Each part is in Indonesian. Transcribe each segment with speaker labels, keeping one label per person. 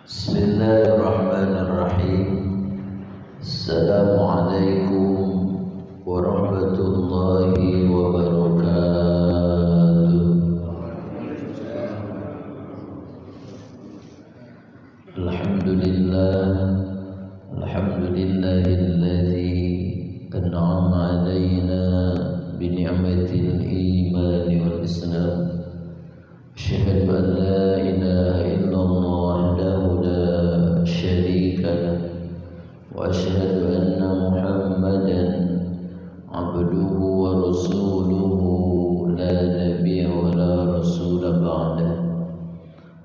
Speaker 1: Bismillahirrahmanirrahim. Assalamualaikum warahmatullahi wabarakatuh. Alhamdulillah, alhamdulillahilladzi an'ama alaina bi ni'matil iman wal islam. Asyhadu an la ilaha illallah wahdahu la syarika lah wa asyhadu anna Muhammadan abduhu wa rasuluhu la nabiyya wa la rasula ba'dah.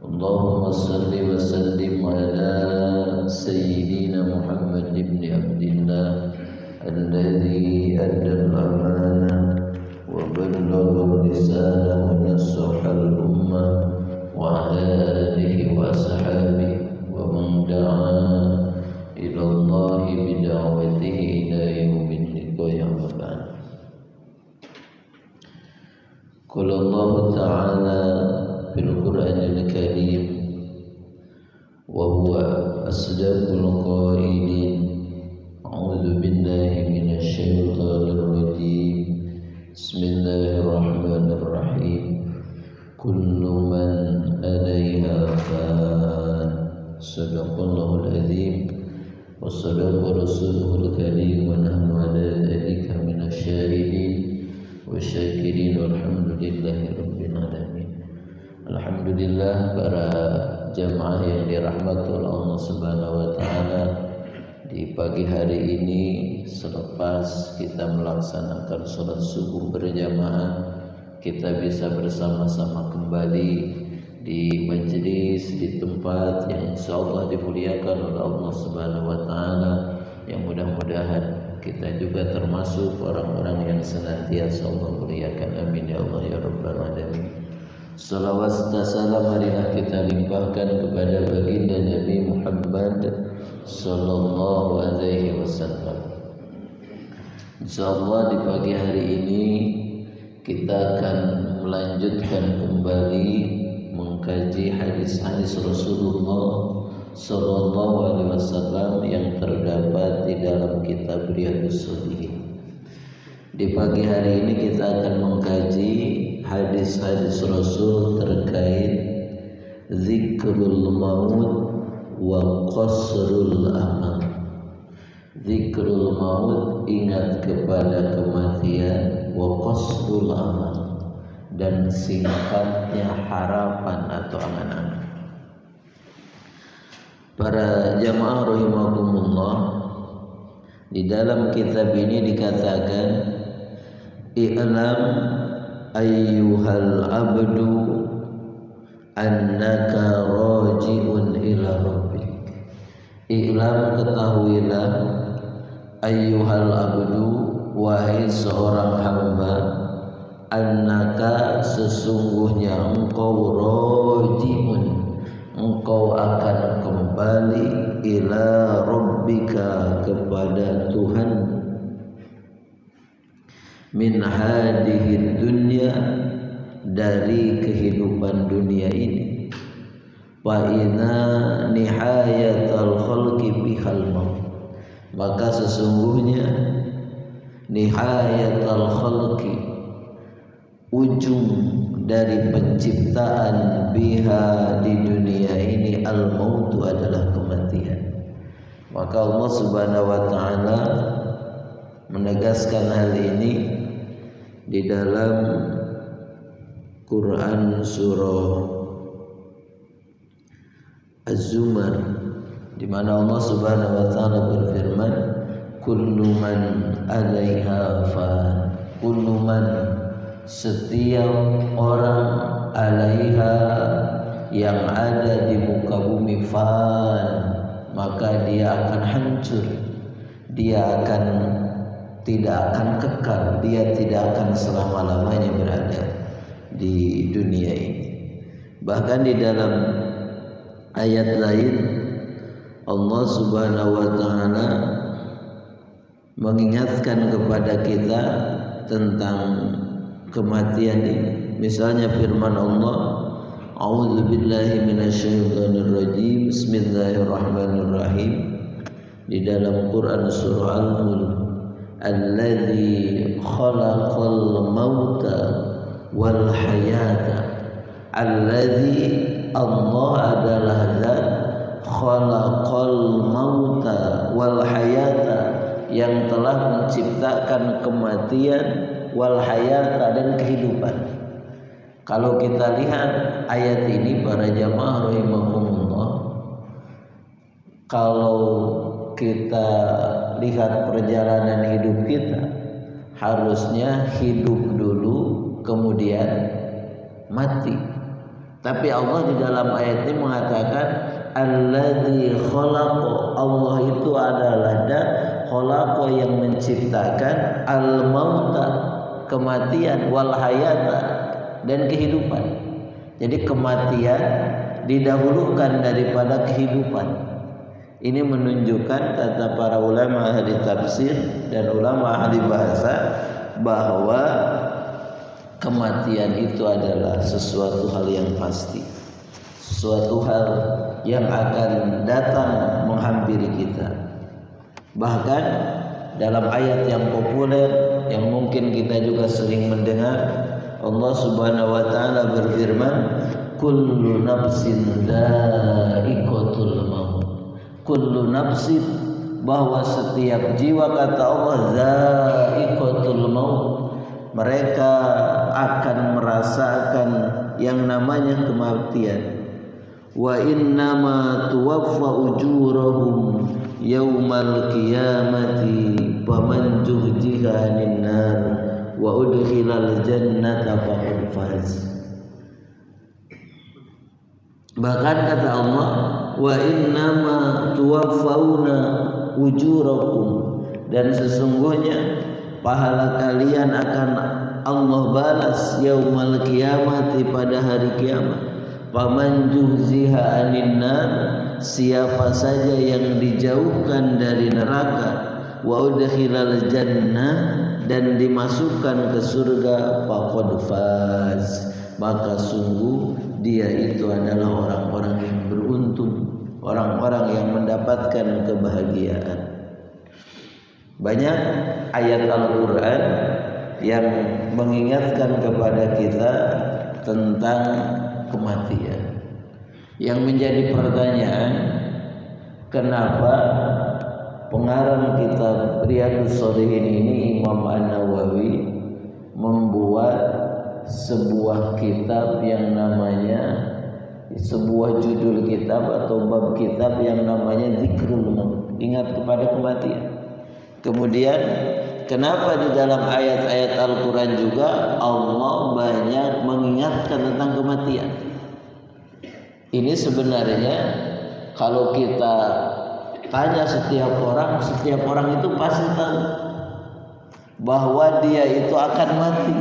Speaker 1: Allahumma salli wa sallim ala sayyidina Muhammad ibn Abdillah alladhi adda al-amanah wa ballagha risalah wa nasaha al-ummah wa ala alihi wa ashabihi wa man da'a ila Allah bi da'watihi ila yaumil liqa'i amma ba'd. Qala Allah ta'ala fil Qur'anil Karim wa huwa asdaqul qailin. A'udzu billahi minasy syaithanir rajim. Bismillahirrahmanirrahim. Kullu man 'alaiha fan. Shadaqallahul azim wa shadaqa rasuluhul karim wa nahnu 'ala dzalika minasy syahidin wa syakirin walhamdulillahi rabbil alamin. Alhamdulillah, para jamaah yang dirahmati oleh Allah Subhanahu wa taala, di pagi hari ini selepas kita melaksanakan sholat subuh berjamaah, kita bisa bersama-sama kembali di majelis, di tempat yang insyaallah dimuliakan oleh Allah Subhanahu wa taala, yang mudah-mudahan kita juga termasuk orang-orang yang senantiasa Allah muliakan. Amin ya Allah ya rabbal alamin. Salawat dan salam marilah kita limpahkan kepada baginda Nabi Muhammad sallallahu alaihi wasallam. Insyaallah di pagi hari ini kita akan melanjutkan kembali mengkaji hadis-hadis Rasulullah sallallahu alaihi wasallam yang terdapat di dalam kitab Riyadhus Shalihin. Di pagi hari ini kita akan mengkaji hadis-hadis Rasul terkait zikrul maut wa qasrul amal. Zikrul maut, ingat kepada kematian, wa qasrul amal, dan singkatnya harapan atau angan-angan. Para jamaah rahimakumullah, di dalam kitab ini dikatakan, i'lam ayyuhal abdu annaka raji'un ila rabbik. I'lam, ketahuilah, ayyuhal abdu, wahai seorang hamba, annaka, sesungguhnya engkau, raji'un, engkau akan kembali, ila rabbika, kepada Tuhan, min hadihid dunya, dari kehidupan dunia ini, fa inna nihayatal khalqi bihal maut, maka sesungguhnya nihayatal khalqi, ujung dari penciptaan, biha, di dunia ini, al mautu, adalah kematian. Maka Allah Subhanahu wa taala menegaskan hal ini di dalam Quran surah Az-Zumar, di mana Allah Subhanahu wa taala berfirman, kullu man 'alaiha fan. Kullu man, setiap orang, 'alaiha, yang ada di muka bumi, fan, maka dia akan hancur, dia akan tidak akan kekal, dia tidak akan selama-lamanya berada di dunia ini. Bahkan di dalam ayat lain Allah Subhanahu wa taala mengingatkan kepada kita tentang kematian ini. Misalnya firman Allah, A'udzu billahi minasyaitonir rajim. Bismillahirrahmanirrahim. Di dalam Quran surah Al-Mulk, alladzi khalaqal mauta wal hayata. Alladzi, Allah adalah zat, khalaqal mauta wal hayata, yang telah menciptakan kematian, wal hayata, dan kehidupan. Kalau kita lihat ayat ini para jamaah rahimakumullah, kalau kita lihat perjalanan hidup kita, harusnya hidup dulu kemudian mati. Tapi Allah di dalam ayat ini mengatakan alladzi khalaqa, Allah itu adalah dan khalaqa, yang menciptakan, al mauta, kematian, wal hayata, dan kehidupan. Jadi kematian didahulukan daripada kehidupan. Ini menunjukkan, kata para ulama ahli tafsir dan ulama ahli bahasa, bahwa kematian itu adalah sesuatu hal yang pasti, sesuatu hal yang akan datang menghampiri kita. Bahkan dalam ayat yang populer yang mungkin kita juga sering mendengar, Allah Subhanahu wa taala berfirman, kullu nafsin dha'iqatul maut. Kullu nafsin, bahwa setiap jiwa, kata Allah, dha'iqatul maut, mereka akan merasakan yang namanya kematian. Wa innama tuwaffa ujurahum yaumal qiyamati faman zuhziha 'anil nar wa udkhilal jannata faqad faz. Bahkan kata Allah, wa innama tuwaffawna ujurakum, dan sesungguhnya pahala kalian akan Allah balas yaumal qiyamati, pada hari kiamat. Faman zuhziha 'anil nar, siapa saja yang dijauhkan dari neraka, wa udkhilal jannah, dan dimasukkan ke surga, faqad faz, maka sungguh dia itu adalah orang-orang yang beruntung, orang-orang yang mendapatkan kebahagiaan. Banyak ayat Al-Quran yang mengingatkan kepada kita tentang kematian. Yang menjadi pertanyaan, kenapa pengarang kitab Riyadhus Shalihin ini, Imam An-Nawawi, membuat sebuah kitab yang namanya, sebuah judul kitab atau bab kitab yang namanya Zikrul Maut, ingat kepada kematian. Kemudian kenapa di dalam ayat-ayat Al-Quran juga Allah banyak mengingatkan tentang kematian? Ini sebenarnya kalau kita tanya setiap orang itu pasti tahu bahwa dia itu akan mati,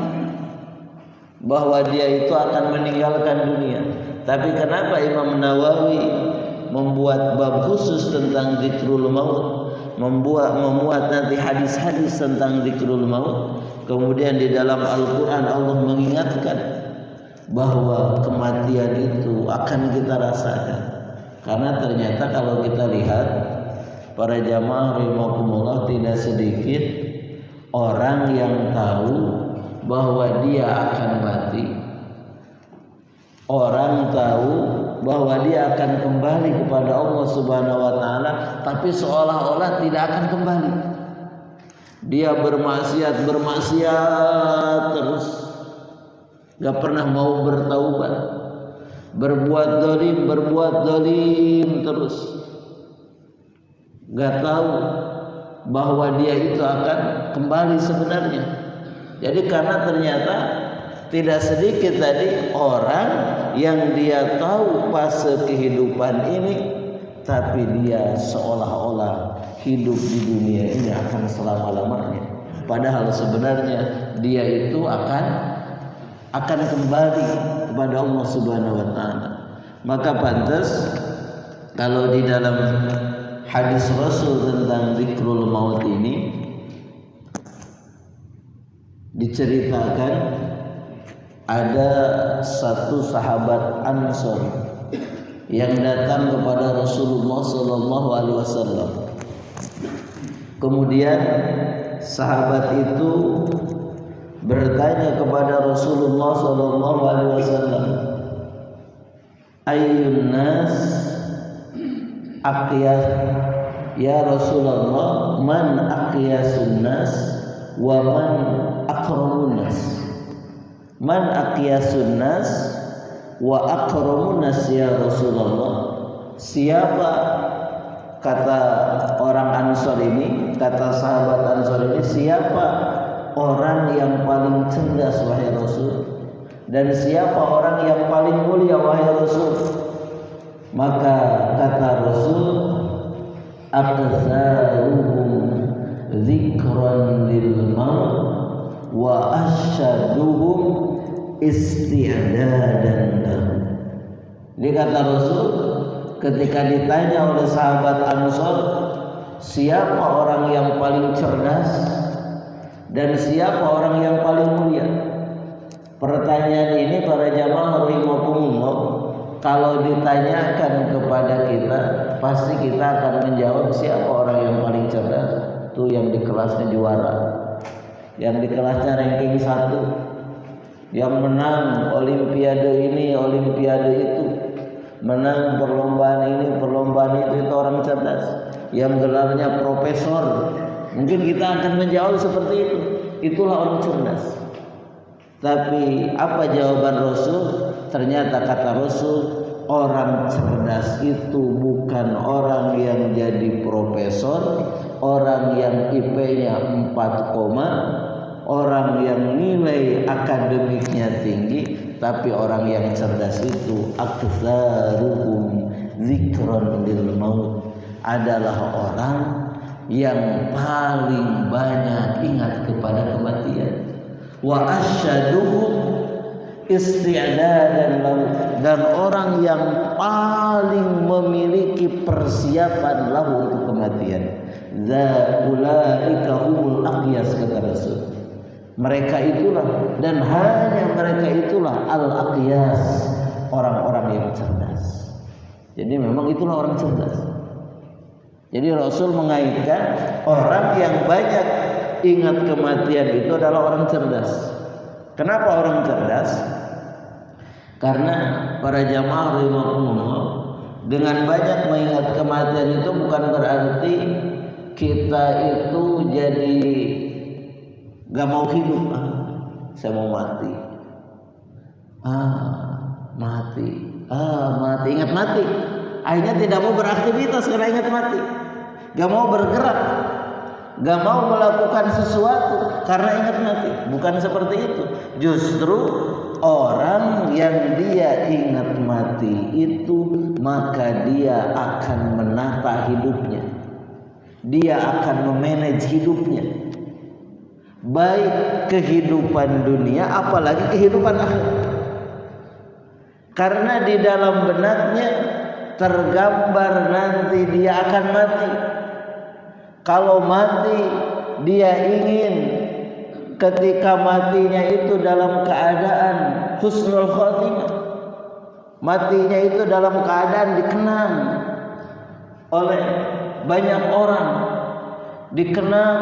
Speaker 1: bahwa dia itu akan meninggalkan dunia. Tapi kenapa Imam Nawawi membuat bab khusus tentang zikrul maut, memuat nanti hadis-hadis tentang zikrul maut. Kemudian di dalam Al-Quran Allah mengingatkan bahwa kematian itu akan kita rasakan. Karena ternyata kalau kita lihat para jamaah rahimakumullah, tidak sedikit orang yang tahu bahwa dia akan mati, orang tahu bahwa dia akan kembali kepada Allah Subhanahu wa taala, tapi seolah-olah tidak akan kembali. Dia bermaksiat terus, gak pernah mau bertaubat, berbuat zalim terus, gak tahu bahwa dia itu akan kembali sebenarnya. Jadi karena ternyata tidak sedikit tadi orang yang dia tahu fase kehidupan ini, tapi dia seolah-olah hidup di dunia ini akan selama-lamanya. Padahal sebenarnya dia itu akan kembali kepada Allah Subhanahu wa taala. Maka pantas kalau di dalam hadis Rasul tentang zikrul maut ini diceritakan ada satu sahabat Ansor yang datang kepada Rasulullah sallallahu alaihi wasallam. Kemudian sahabat itu bertanya kepada Rasulullah sallallahu alaihi wasallam, ayyun nas aqyas, ya Rasulullah, man aqyasun nas wa man akramun nas. Man aqyasun nas wa akramun nas ya Rasulullah. Siapa, kata orang Ansor ini, kata sahabat Ansor ini, siapa orang yang paling cerdas wahai Rasul, dan siapa orang yang paling mulia wahai Rasul? Maka kata Rasul, aktsaruhum dzikran lil maut wa asyaduhum isti'dadan lahu. Dia kata Rasul ketika ditanya oleh sahabat Ansor, siapa orang yang paling cerdas dan siapa orang yang paling mulia? Pertanyaan ini para jamaah rahimakumullah, kalau ditanyakan kepada kita, pasti kita akan menjawab siapa orang yang paling cerdas. Itu yang di kelasnya juara, yang di kelasnya ranking 1, yang menang olimpiade ini, olimpiade itu, menang perlombaan ini, perlombaan itu orang cerdas, yang gelarnya profesor. Mungkin kita akan menjawab seperti itu, itulah orang cerdas. Tapi apa jawaban Rasul? Ternyata kata Rasul, orang cerdas itu bukan orang yang jadi profesor, orang yang IP-nya 4, orang yang nilai akademiknya tinggi, tapi orang yang cerdas itu aktsaruhum dzikran lil maut, adalah orang yang paling banyak ingat kepada kematian. Wa asyaduhum isti'dadan lahu, dan orang yang paling memiliki persiapan lahu untuk kematian. Zaulaika humul aqyas, kata Rasul. Mereka itulah, dan hanya mereka itulah al-aqyas, orang-orang yang cerdas. Jadi memang itulah orang cerdas. Jadi Rasul mengaitkan orang yang banyak ingat kematian itu adalah orang cerdas. Kenapa orang cerdas? Karena para jamaah rahimakumullah, dengan banyak mengingat kematian itu bukan berarti kita itu jadi gak mau hidup. Saya mau mati. Mati, ingat mati. Akhirnya tidak mau beraktivitas karena ingat mati. Gak mau bergerak, gak mau melakukan sesuatu karena ingat mati. Bukan seperti itu. Justru orang yang dia ingat mati itu, maka dia akan menata hidupnya, dia akan memanage hidupnya, baik kehidupan dunia apalagi kehidupan akhirat. Karena di dalam benaknya tergambar nanti dia akan mati. Kalau mati, dia ingin ketika matinya itu dalam keadaan husnul khotimah, matinya itu dalam keadaan dikenang oleh banyak orang, dikenang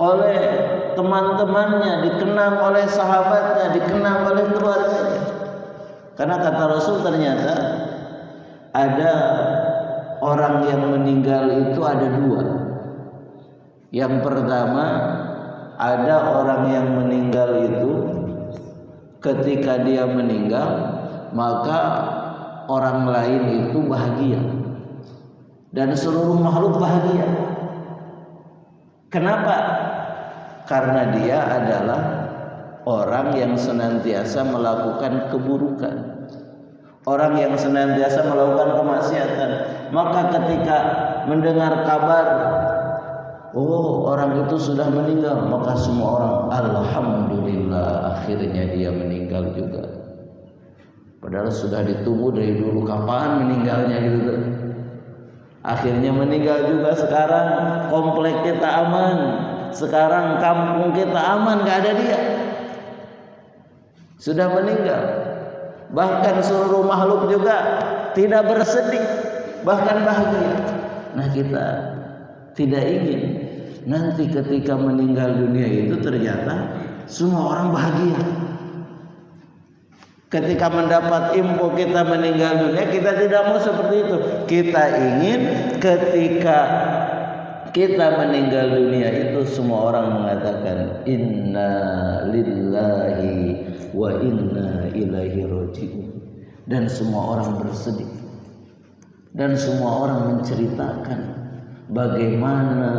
Speaker 1: oleh teman-temannya, dikenang oleh sahabatnya, dikenang oleh keluarganya. Karena kata Rasul, ternyata ada orang yang meninggal itu ada 2. Yang pertama, ada orang yang meninggal itu ketika dia meninggal, maka orang lain itu bahagia dan seluruh makhluk bahagia. Kenapa? Karena dia adalah orang yang senantiasa melakukan keburukan, orang yang senantiasa melakukan kemaksiatan. Maka ketika mendengar kabar, oh orang itu sudah meninggal, maka semua orang alhamdulillah, akhirnya dia meninggal juga. Padahal sudah ditunggu dari dulu, kapan meninggalnya gitu. Akhirnya meninggal juga. Sekarang komplek kita aman, sekarang kampung kita aman, gak ada dia. sudah meninggal. Bahkan seluruh makhluk juga tidak bersedih, bahkan bahagia. Nah, kita tidak ingin nanti ketika meninggal dunia itu ternyata semua orang bahagia. Ketika mendapat info kita meninggal dunia, kita tidak mau seperti itu. Kita ingin ketika kita meninggal dunia itu semua orang mengatakan inna lillahi wa inna ilaihi raji'un, dan semua orang bersedih dan semua orang menceritakan bagaimana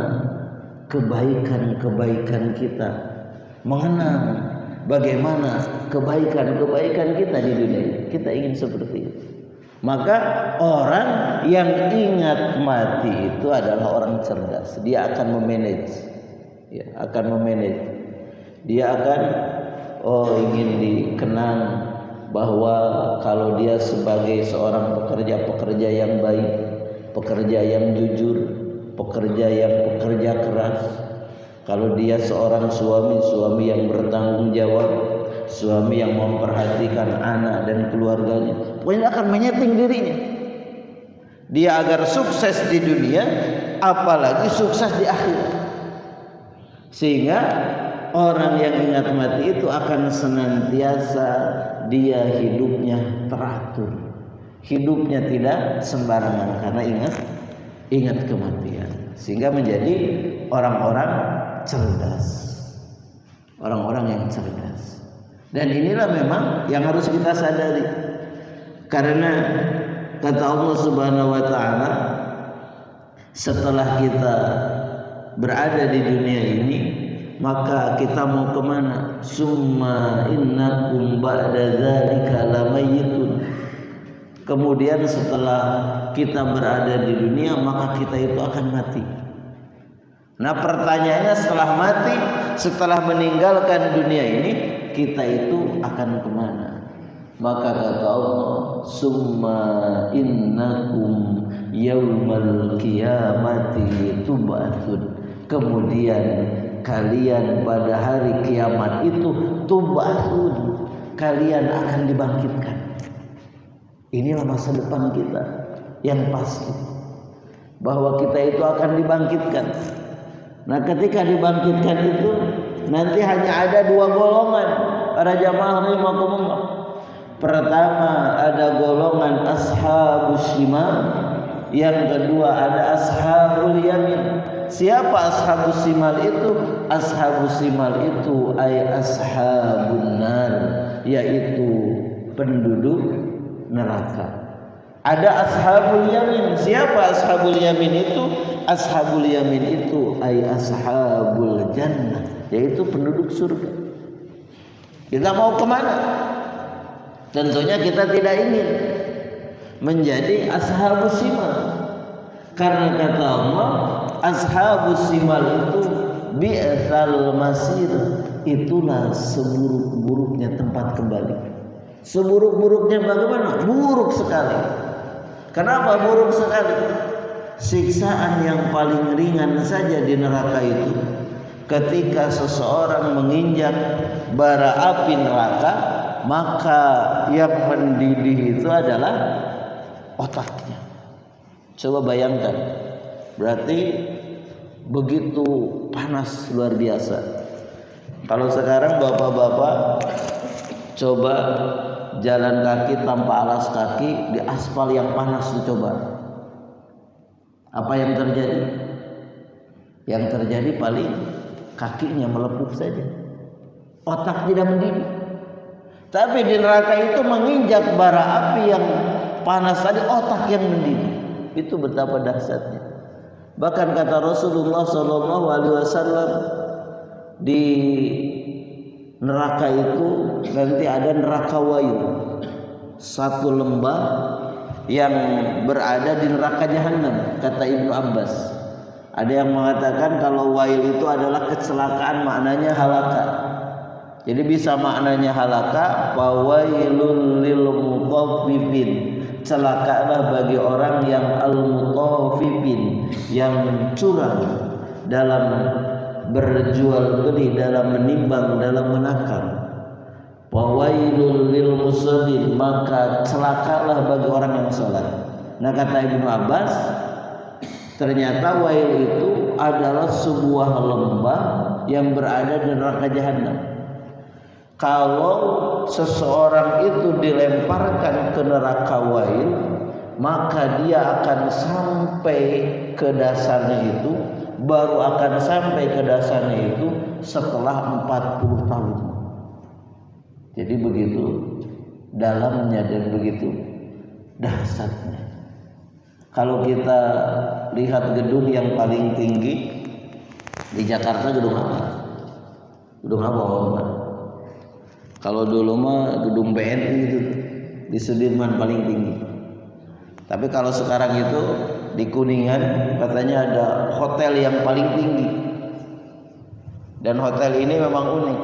Speaker 1: kebaikan-kebaikan kita, mengenang bagaimana kebaikan-kebaikan kita di dunia ini. Kita ingin seperti itu. Maka orang yang ingat mati itu adalah orang cerdas. Dia akan memanage, Dia akan ingin dikenang bahwa kalau dia sebagai seorang pekerja yang baik, pekerja yang jujur, pekerja keras, kalau dia seorang suami yang bertanggung jawab, suami yang memperhatikan anak dan keluarganya, pokoknya akan menyeting dirinya dia agar sukses di dunia, apalagi sukses di akhirat. Sehingga orang yang ingat mati itu akan senantiasa dia hidupnya teratur, hidupnya tidak sembarangan karena ingat kematian, sehingga menjadi orang-orang cerdas, orang-orang yang cerdas. Dan inilah memang yang harus kita sadari, karena kata Allah Subhanahu wa taala, setelah kita berada di dunia ini, maka kita mau kemana? Summa innakum ba'da dzalika lamayitun. Kemudian setelah kita berada di dunia, maka kita itu akan mati. Nah, pertanyaannya, setelah mati, setelah meninggalkan dunia ini, kita itu akan kemana? Maka kata Allah, summa innakum yaumal qiyamati tub'atsun. Kemudian kalian pada hari kiamat itu tub'atsun, kalian akan dibangkitkan. Inilah masa depan kita yang pasti, bahwa kita itu akan dibangkitkan. Nah, ketika dibangkitkan itu nanti hanya ada dua golongan para jamaah rahimakumullah. Pertama ada golongan ashabus shimal, yang kedua ada ashabul yamin. Siapa ashabus shimal itu? Ashabus shimal itu ay ashabun nar, yaitu penduduk neraka. Ada ashabul yamin. Siapa ashabul yamin itu? Ashabul yamin itu ay ashabul jannah, yaitu penduduk surga. Kita mau kemana? Tentunya kita tidak ingin menjadi ashabus shimal, karena kata Allah, ashabus shimal itu bi'sal masir, itulah seburuk-buruknya tempat kembali. Seburuk-buruknya bagaimana? Buruk sekali. Kenapa buruk sekali? Siksaan yang paling ringan saja di neraka itu, ketika seseorang menginjak bara api neraka, maka yang mendidih itu adalah otaknya. Coba bayangkan, berarti begitu panas luar biasa. Kalau sekarang bapak-bapak coba jalan kaki tanpa alas kaki di aspal yang panas itu, coba apa yang terjadi? Yang terjadi paling kakinya melepuh saja, otak tidak mendidih. Tapi di neraka itu menginjak bara api yang panas tadi, otak yang mendidih. Itu betapa dahsyatnya. Bahkan kata Rasulullah SAW, di neraka itu nanti ada neraka wail, satu lembah yang berada di neraka jahanam. Kata Ibnu Abbas, ada yang mengatakan kalau wail itu adalah kecelakaan, maknanya halaka. Jadi bisa maknanya halaka, fawailul lil mutaffifin, celakalah bagi orang yang al-mutaffifin, yang curang dalam berjual beli, dalam menimbang, dalam menakar. Fawailul lil musallin, maka celakalah bagi orang yang sholat. Nah, kata Ibnu Abbas, ternyata wail itu adalah sebuah lembah yang berada di neraka jahanam. Kalau seseorang itu dilemparkan ke neraka wail, maka dia akan sampai ke dasarnya itu, baru akan sampai ke dasarnya itu setelah 40 tahun. Jadi begitu dalamnya dan begitu dahsyatnya. Kalau kita lihat gedung yang paling tinggi di Jakarta, gedung apa? Gedung apa? Kalau dulu mah gedung BNI itu di Sudirman paling tinggi. Tapi kalau sekarang itu di Kuningan katanya ada hotel yang paling tinggi. Dan hotel ini memang unik.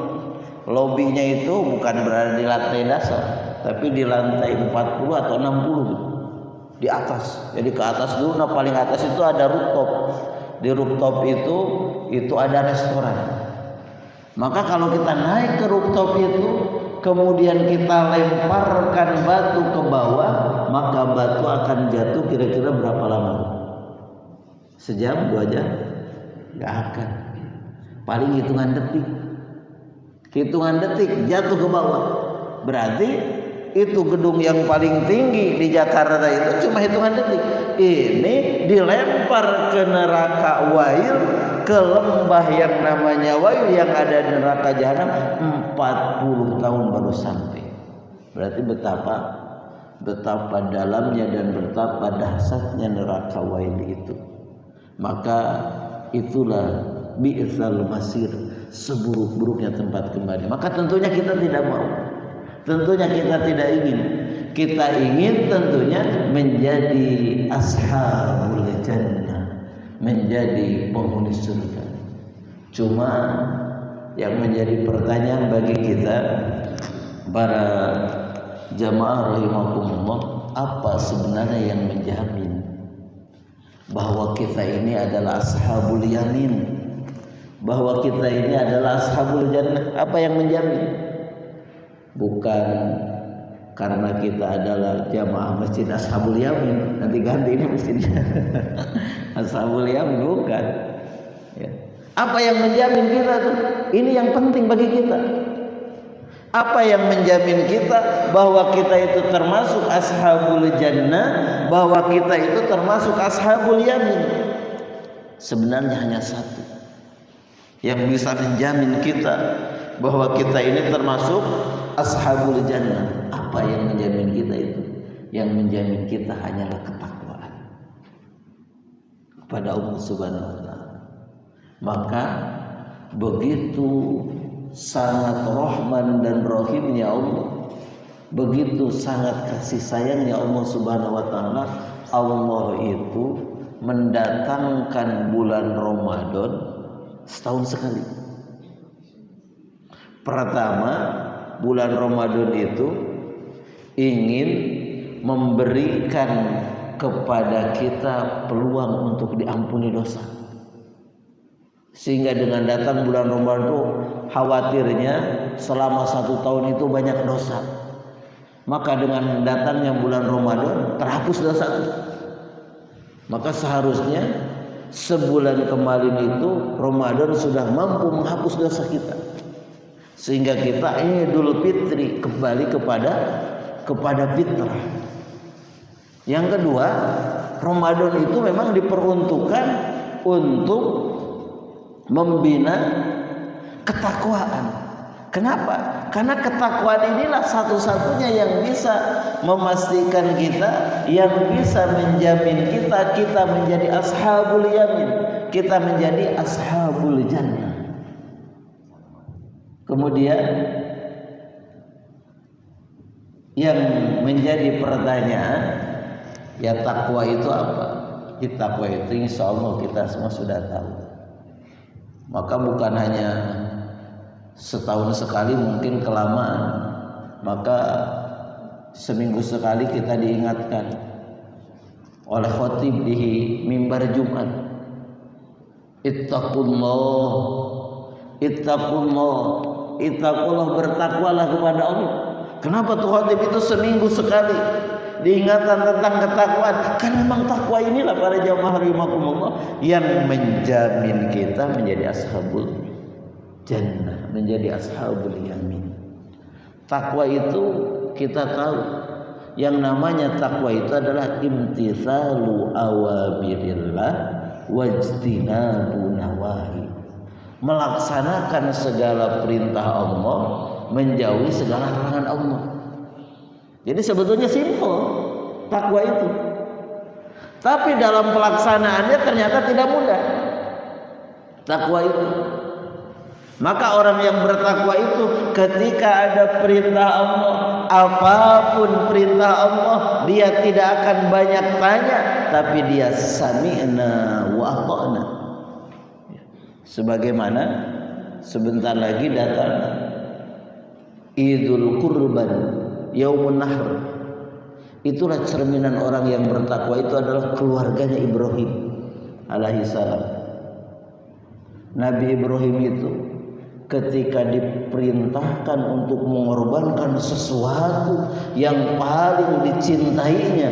Speaker 1: Lobinya itu bukan berada di lantai dasar, tapi di lantai 40 atau 60 di atas. Jadi ke atas dulu, nah paling atas itu ada rooftop. Di rooftop itu ada restoran. Maka kalau kita naik ke rooftop itu, kemudian kita lemparkan batu ke bawah, maka batu akan jatuh kira-kira berapa lama? Sejam, 2 jam? Gak akan. Paling hitungan detik. Hitungan detik jatuh ke bawah. Berarti itu gedung yang paling tinggi di Jakarta itu cuma hitungan detik. Ini dilempar ke neraka wail, ke lembah yang namanya wail yang ada di neraka jahanam, 40 tahun baru sampai. Berarti betapa dalamnya dan betapa dahsyatnya neraka wail itu. Maka itulah bi'sal masir, seburuk-buruknya tempat kembali. Maka tentunya kita tidak mau. Tentunya kita tidak ingin. Kita ingin tentunya menjadi ashabul jannah, menjadi penghuni surga. Cuma yang menjadi pertanyaan bagi kita para jamaah rahimakumullah, apa sebenarnya yang menjamin bahwa kita ini adalah ashabul yamin, bahwa kita ini adalah ashabul jannah? Apa yang menjamin? Bukan karena kita adalah jamaah masjid ashabul yamin, nanti ganti ini masjidnya ashabul yamin, bukan ya. Apa yang menjamin kita tuh? Ini yang penting bagi kita. Apa yang menjamin kita bahwa kita itu termasuk ashabul jannah, bahwa kita itu termasuk ashabul yamin? Sebenarnya hanya satu yang bisa menjamin kita bahwa kita ini termasuk ashabul jannah. Apa yang menjamin kita itu? Yang menjamin kita hanyalah ketakwaan kepada Allah Subhanahu wa taala. Maka begitu sangat rahman dan rahimnya Allah, begitu sangat kasih sayangnya Allah Subhanahu wa taala, Allah itu mendatangkan bulan Ramadan setahun sekali. Pertama, bulan Ramadan itu ingin memberikan kepada kita peluang untuk diampuni dosa. Sehingga dengan datang bulan Ramadan itu khawatirnya selama 1 tahun itu banyak dosa. Maka dengan datangnya bulan Ramadan terhapus dosa itu. Maka seharusnya sebulan kemarin itu Ramadan sudah mampu menghapus dosa kita, sehingga kita Idul Fitri kembali kepada fitrah. Yang kedua, Ramadan itu memang diperuntukkan untuk membina ketakwaan. Kenapa? Karena ketakwaan inilah satu-satunya yang bisa memastikan kita, yang bisa menjamin kita menjadi ashabul yamin, kita menjadi ashabul jannah. Kemudian yang menjadi pertanyaan, ya takwa itu apa? Takwa itu insya Allah kita semua sudah tahu. Maka bukan hanya setahun sekali, mungkin kelamaan, maka seminggu sekali kita diingatkan oleh khotib di mimbar Jumat, ittaqullah, ittaqullah, bertakwalah kepada Allah. Kenapa tuh khotib itu seminggu sekali diingatkan tentang ketakwaan? Karena memang takwa inilah para jamaah rahimakumullah yang menjamin kita menjadi ashabul jannah, menjadi ashabul yamin. Takwa itu kita tahu, yang namanya takwa itu adalah imtitsalu awamirillah wajtinabu nawahi, melaksanakan segala perintah Allah, menjauhi segala larangan Allah. Jadi sebetulnya simpel takwa itu, tapi dalam pelaksanaannya ternyata tidak mudah takwa itu. Maka orang yang bertakwa itu ketika ada perintah Allah, apapun perintah Allah, dia tidak akan banyak tanya, tapi dia sami'na wa ata'na. Sebagaimana sebentar lagi datang Idul Kurban, Yaumun Nahr. Itulah cerminan orang yang bertakwa itu adalah keluarganya Ibrahim alaihi salam. Nabi Ibrahim itu ketika diperintahkan untuk mengorbankan sesuatu yang paling dicintainya,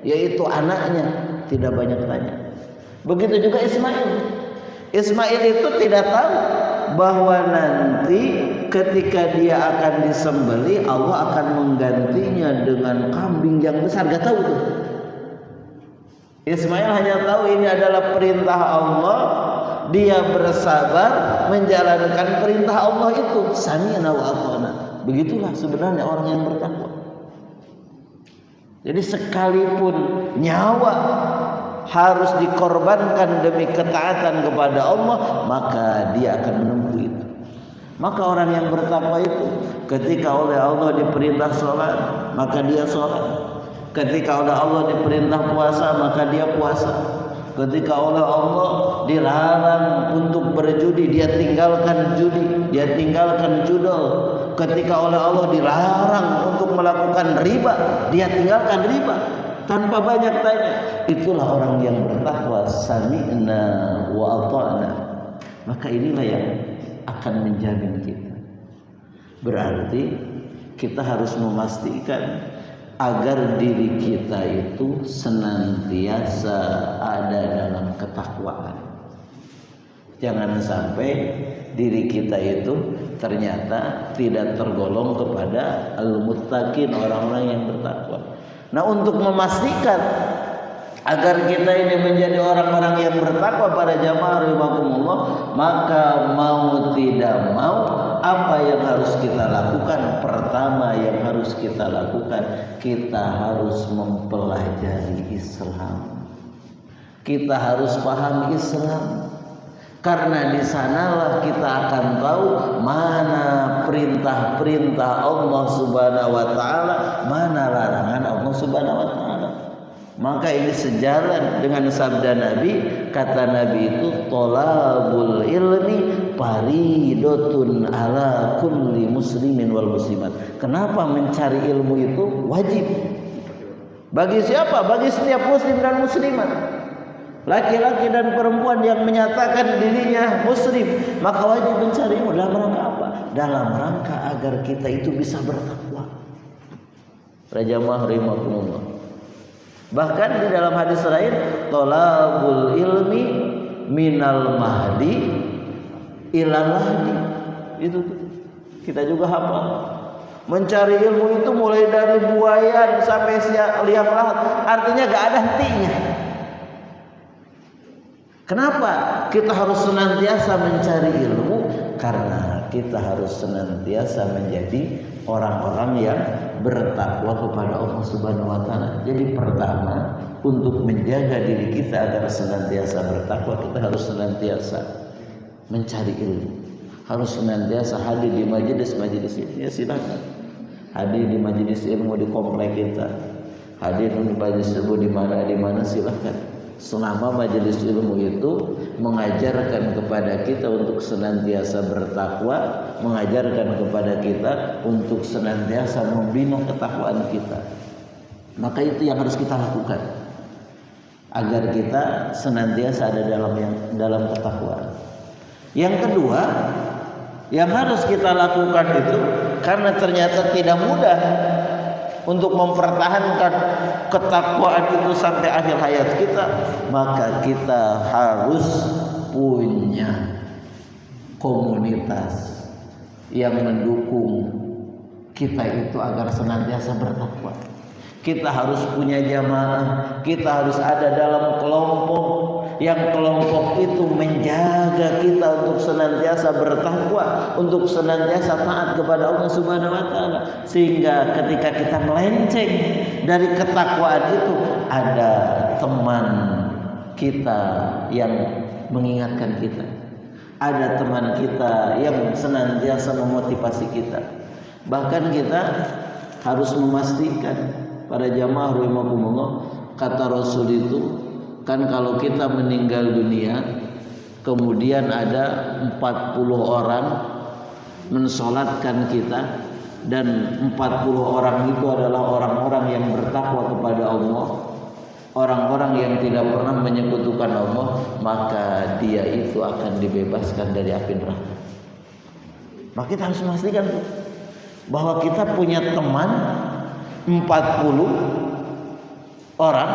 Speaker 1: yaitu anaknya, tidak banyak tanya. Begitu juga Ismail. Ismail itu tidak tahu bahwa nanti ketika dia akan disembelih, Allah akan menggantinya dengan kambing yang besar. Gak tahu tuh. Ismail hanya tahu ini adalah perintah Allah. Dia bersabar menjalankan perintah Allah itu, sami'na wa ata'na. Begitulah sebenarnya orang yang bertakwa. Jadi sekalipun nyawa harus dikorbankan demi ketaatan kepada Allah, maka dia akan menempuh itu. Maka orang yang bertakwa itu ketika oleh Allah diperintah sholat, maka dia sholat. Ketika oleh Allah diperintah puasa, maka dia puasa. Ketika oleh Allah dilarang untuk berjudi, dia tinggalkan judi, dia tinggalkan judol. Ketika oleh Allah dilarang untuk melakukan riba, dia tinggalkan riba tanpa banyak tanya. Itulah orang yang bertakwa, sami'na wa ata'na. Maka inilah yang akan menjamin kita. Berarti kita harus memastikan agar diri kita itu senantiasa ada dalam ketakwaan. Jangan sampai diri kita itu ternyata tidak tergolong kepada al-muttaqin, orang-orang yang bertakwa. Nah, untuk memastikan agar kita ini menjadi orang-orang yang bertakwa pada jamaah rahimakumullah, maka mau tidak mau apa yang harus kita lakukan? Pertama yang harus kita lakukan, kita harus mempelajari Islam. Kita harus paham Islam. Karena di sanalah kita akan tahu mana perintah-perintah Allah Subhanahu wa taala, mana larangan Allah Subhanahu wa taala. Maka ini sejalan dengan sabda Nabi. Kata Nabi itu, thalabul ilmi faridotun ala kulli muslimin wal muslimat. Kenapa mencari ilmu itu wajib? Bagi siapa? Bagi setiap muslim dan muslimat. Laki-laki dan perempuan yang menyatakan dirinya muslim, maka wajib mencari ilmu. Dalam rangka apa? Dalam rangka agar kita itu bisa bertakwa. Rajamah rahimakumullah. Bahkan di dalam hadis lain, thalabul ilmi minal mahdi ilal lahdi. Itu kita juga hafal. Mencari ilmu itu mulai dari buayan sampai liang lahat. Artinya gak ada hentinya. Kenapa kita harus senantiasa mencari ilmu? Karena kita harus senantiasa menjadi orang-orang yang bertakwa kepada Allah Subhanahu wa taala. Jadi pertama, untuk menjaga diri kita agar senantiasa bertakwa, kita harus senantiasa mencari ilmu. Harus senantiasa hadir di majelis-majelis ini. Ya silakan. Hadir di majelis ilmu di komplek kita. Hadir di majelis ilmu di mana silakan. Selama majelis ilmu itu mengajarkan kepada kita untuk senantiasa bertakwa, mengajarkan kepada kita untuk senantiasa membina ketakwaan kita, maka itu yang harus kita lakukan agar kita senantiasa ada dalam ketakwaan. Yang kedua, Yang harus kita lakukan itu karena ternyata tidak mudah untuk mempertahankan ketakwaan itu sampai akhir hayat kita, maka kita harus punya komunitas yang mendukung kita itu agar senantiasa bertakwa. Kita harus punya jamaah, kita harus ada dalam kelompok yang kelompok itu menjaga kita untuk senantiasa bertakwa, untuk senantiasa taat kepada Allah Subhanahu wa taala, sehingga ketika kita melenceng dari ketakwaan itu ada teman kita yang mengingatkan kita, ada teman kita yang senantiasa memotivasi kita. Bahkan kita harus memastikan, para jamaah rahimakumullah, kata Rasul itu kan kalau kita meninggal dunia kemudian ada 40 orang mensolatkan kita, dan 40 orang itu adalah orang-orang yang bertakwa kepada Allah, orang-orang yang tidak pernah menyekutukan Allah, maka dia itu akan dibebaskan dari api neraka. Maka kita harus memastikan bahwa kita punya teman 40 orang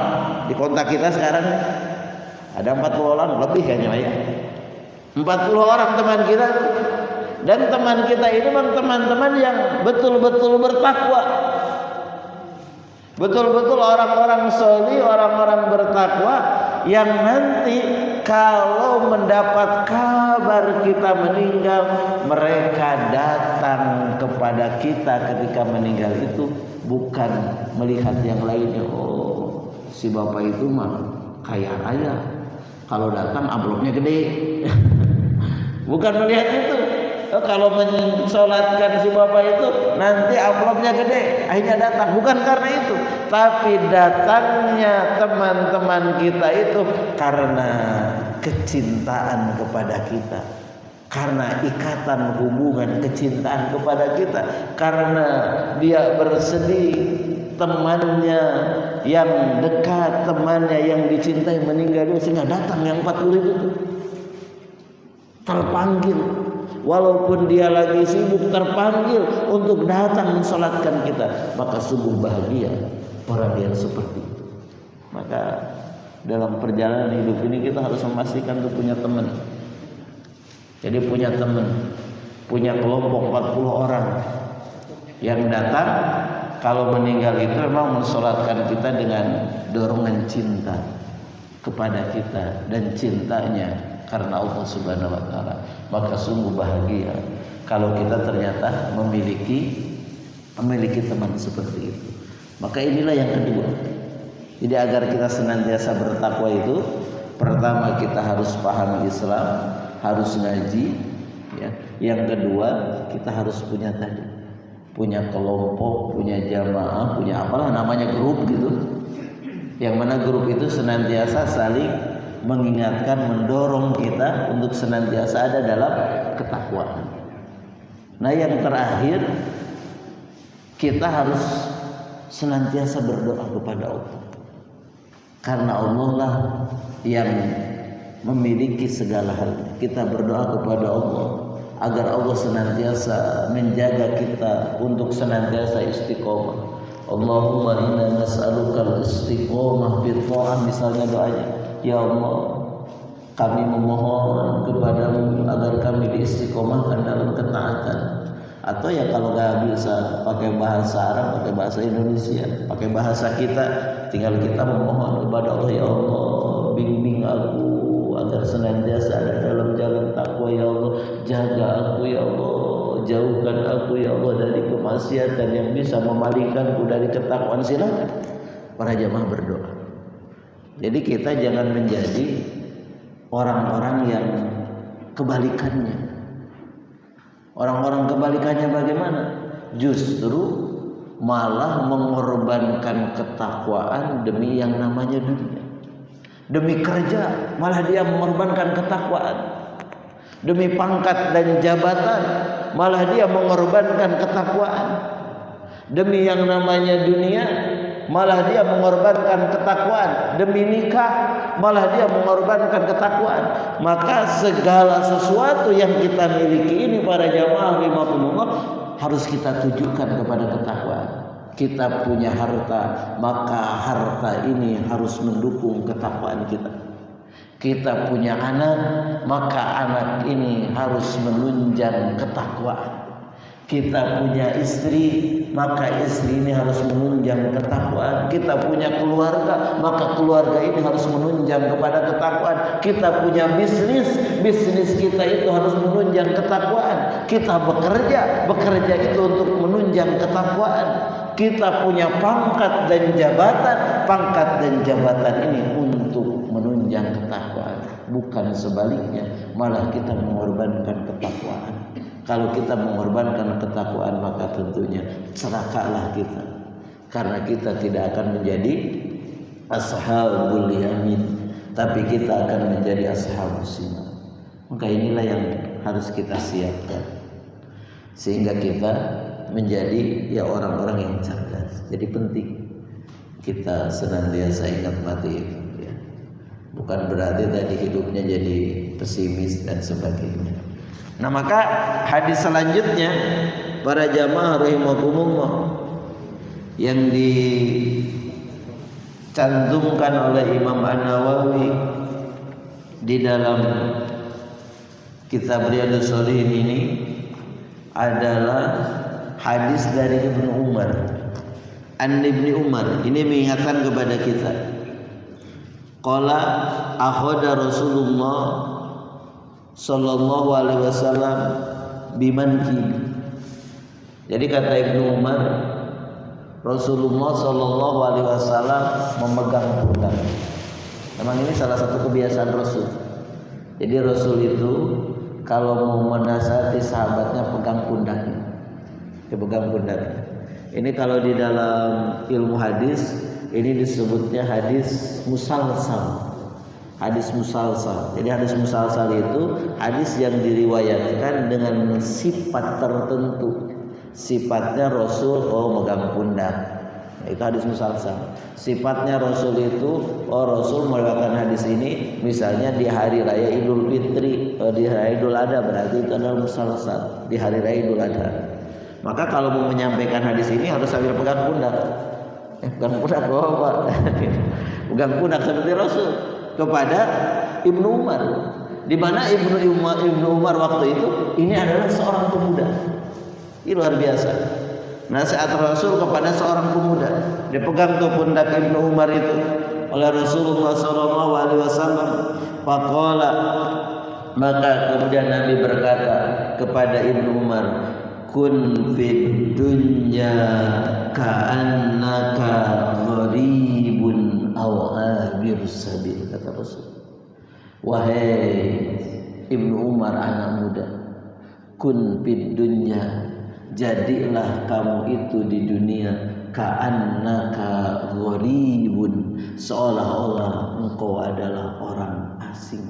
Speaker 1: di kontak kita sekarang. Ada 40 orang lebih kayaknya ya. 40 orang teman kita, dan teman kita ini memang teman-teman yang betul-betul bertakwa. Betul-betul orang-orang solih, orang-orang bertakwa yang nanti kalau mendapat kabar kita meninggal, mereka datang kepada kita ketika meninggal itu bukan melihat yang lainnya. Oh, si bapak itu mah kaya raya, kalau datang amplopnya gede. Bukan melihat itu. Kalau mensolatkan si bapak itu nanti amplopnya gede, akhirnya datang. Bukan karena itu, tapi datangnya teman-teman kita itu karena kecintaan kepada kita, karena ikatan hubungan kecintaan kepada kita, karena dia bersedih temannya yang dekat, temannya yang dicintai meninggal, sehingga datang yang 40 itu terpanggil. Walaupun dia lagi sibuk, terpanggil untuk datang mensolatkan kita. Maka sungguh bahagia orang yang seperti itu. Maka dalam perjalanan hidup ini kita harus memastikan untuk punya teman. Jadi punya teman, punya kelompok 40 orang yang datang kalau meninggal itu memang mensolatkan kita dengan dorongan cinta kepada kita dan cintanya karena Allah Subhanahu wa taala. Maka sungguh bahagia kalau kita ternyata memiliki teman seperti itu. Maka inilah yang kedua. Jadi agar kita senantiasa bertakwa itu, pertama kita harus pahami Islam, harus ngaji, ya. Yang kedua kita harus punya kelompok, punya jamaah, punya apalah namanya grup gitu. Yang mana grup itu senantiasa saling mengingatkan, mendorong kita untuk senantiasa ada dalam ketakwaan. Nah, yang terakhir kita harus senantiasa berdoa kepada Allah, karena Allah lah yang memiliki segala hal. Kita berdoa kepada Allah agar Allah senantiasa menjaga kita untuk senantiasa istiqomah. Allahumma inna nas'aluka al-istiqomah fi tha'ah, misalnya doanya. Ya Allah, kami memohon kepadamu agar kami diistiqomahkan dalam ketaatan. Atau ya kalau nggak bisa pakai bahasa Arab, pakai bahasa Indonesia, pakai bahasa kita, tinggal kita memohon kepada Allah, ya Allah bimbing aku agar senantiasa ada dalam jalan takwa, ya Allah jaga aku, ya Allah jauhkan aku, ya Allah dari kemaksiatan yang bisa memalingkanku dari ketakwaan. Silakan para jamaah berdoa. Jadi kita jangan menjadi orang-orang yang kebalikannya. Orang-orang kebalikannya bagaimana? Justru malah mengorbankan ketakwaan demi yang namanya dunia. Demi kerja malah dia mengorbankan ketakwaan. Demi pangkat dan jabatan malah dia mengorbankan ketakwaan. Demi yang namanya dunia malah dia mengorbankan ketakwaan. Demi nikah malah dia mengorbankan ketakwaan. Maka segala sesuatu yang kita miliki ini para jamaah rahimakumullah harus kita tujukan kepada ketakwaan. Kita punya harta, maka harta ini harus mendukung ketakwaan kita. Kita punya anak, maka anak ini harus menunjang ketakwaan. Kita punya istri, maka istri ini harus menunjang ketakwaan. Kita punya keluarga, maka keluarga ini harus menunjang kepada ketakwaan. Kita punya bisnis, bisnis kita itu harus menunjang ketakwaan. Kita bekerja, bekerja itu untuk menunjang ketakwaan. Kita punya pangkat dan jabatan, pangkat dan jabatan ini untuk menunjang ketakwaan. Bukan sebaliknya, malah kita mengorbankan ketakwaan. Kalau kita mengorbankan ketakwaan, maka tentunya celakalah kita, karena kita tidak akan menjadi ashabul yamin, tapi kita akan menjadi ashabus shimal. Maka inilah yang harus kita siapkan, sehingga kita menjadi ya orang-orang yang cerdas. Jadi penting kita senantiasa ingat mati itu, ya. Bukan berarti tadi hidupnya jadi pesimis dan sebagainya. Nah, maka hadis selanjutnya para jamaah rahimakumullah yang dicantumkan oleh Imam An-Nawawi di dalam kitab Riyadhus Shalihin ini adalah hadis dari Ibnu Umar. An Ibnu Umar ini mengingatkan kepada kita. Qala akhadha Rasulullah sallallahu alaihi wasallam bimanki. Jadi kata Ibnu Umar, Rasulullah sallallahu alaihi wasallam memegang pundak. Memang ini salah satu kebiasaan Rasul. Jadi Rasul itu kalau mau menasihati sahabatnya pegang pundaknya. Dia pegang pundaknya. Ini kalau di dalam ilmu hadis ini disebutnya hadis musalsal. Hadis musalsal. Jadi hadis musalsal itu hadis yang diriwayatkan dengan sifat tertentu. Sifatnya Rasul megang pundak. Itu hadis musalsal. Sifatnya Rasul itu Rasul meriwayatkan hadis ini misalnya di hari raya Idul Fitri, di hari Idul Adha, berarti itu adalah musalsal di hari raya Idul Adha. Maka kalau mau menyampaikan hadis ini harus sambil pegang pundak. Pegang pundak Pak. Pegang pundak seperti Rasul kepada Ibnu Umar, di mana Ibnu Umar waktu itu ini adalah seorang pemuda. Ini luar biasa. Nasihat Rasul kepada seorang pemuda. Dia pegang tuh pundak Ibnu Umar itu oleh Rasulullah SAW. Faqala, maka kemudian Nabi berkata kepada Ibnu Umar, kun fid dunya ka'annaka gharibun aw abir sabil, kata Rasul. Wahai Ibnu Umar anak muda, kun fid dunya, jadilah kamu itu di dunia ka'annaka gharibun, seolah-olah engkau adalah orang asing,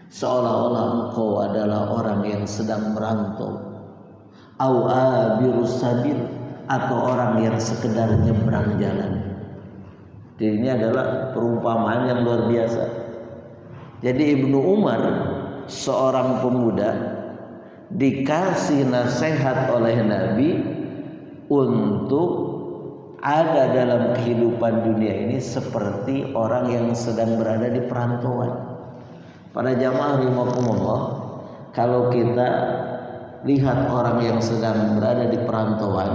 Speaker 1: seolah-olah engkau adalah orang yang sedang merantau, au abirus sabil, atau orang yang sekedar nyebrang jalan. Jadi ini adalah perumpamaan yang luar biasa. Jadi Ibnu Umar seorang pemuda dikasih nasihat oleh Nabi untuk ada dalam kehidupan dunia ini seperti orang yang sedang berada di perantauan. Para jamaah rahimakumullah, kalau kita lihat orang yang sedang berada di perantauan,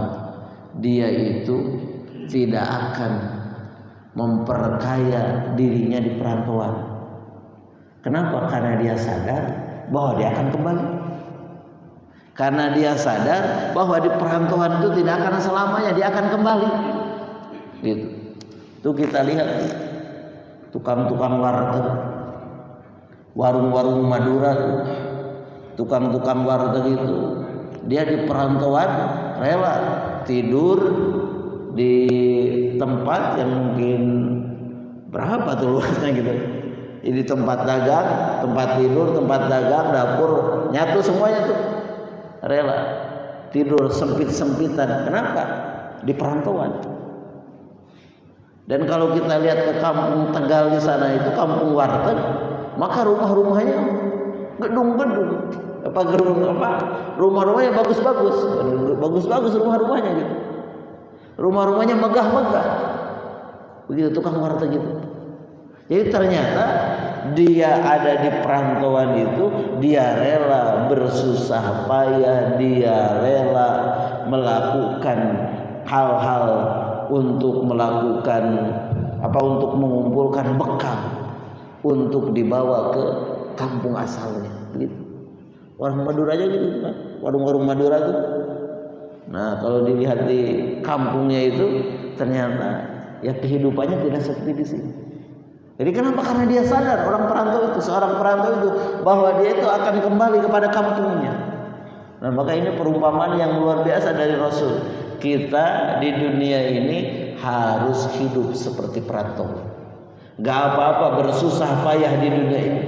Speaker 1: dia itu tidak akan memperkaya dirinya di perantauan. Kenapa? Karena dia sadar bahwa dia akan kembali. Karena dia sadar bahwa di perantauan itu tidak akan selamanya, dia akan kembali. Gitu. Itu kita lihat tukang-tukang warteg, warung-warung Madura tuh. Tukang-tukang warteg itu dia di perantauan rela tidur di tempat yang mungkin berapa tuh luasnya gitu. Ini tempat dagang, tempat tidur, tempat dagang, dapur, nyatu semuanya tuh. Rela tidur sempit-sempitan. Kenapa? Di perantauan. Dan kalau kita lihat ke kampung Tegal di sana itu kampung warteg, maka rumah-rumahnya gedung-gedung, rumah-rumahnya bagus-bagus rumah-rumahnya gitu. Rumah-rumahnya megah-megah. Begitu tukang warteg gitu. Jadi ternyata dia ada di perantauan itu, dia rela bersusah payah, dia rela melakukan hal-hal untuk mengumpulkan bekal untuk dibawa ke kampung asalnya. Begitu. Orang Madura aja gitu kan, warung-warung Madura tuh. Nah kalau dilihat di kampungnya itu ternyata ya kehidupannya tidak seperti di sini. Jadi kenapa? Karena dia sadar seorang perantau itu bahwa dia itu akan kembali kepada kampungnya. Nah maka ini perumpamaan yang luar biasa dari Rasul. Kita di dunia ini harus hidup seperti perantau. Gak apa-apa bersusah payah di dunia ini.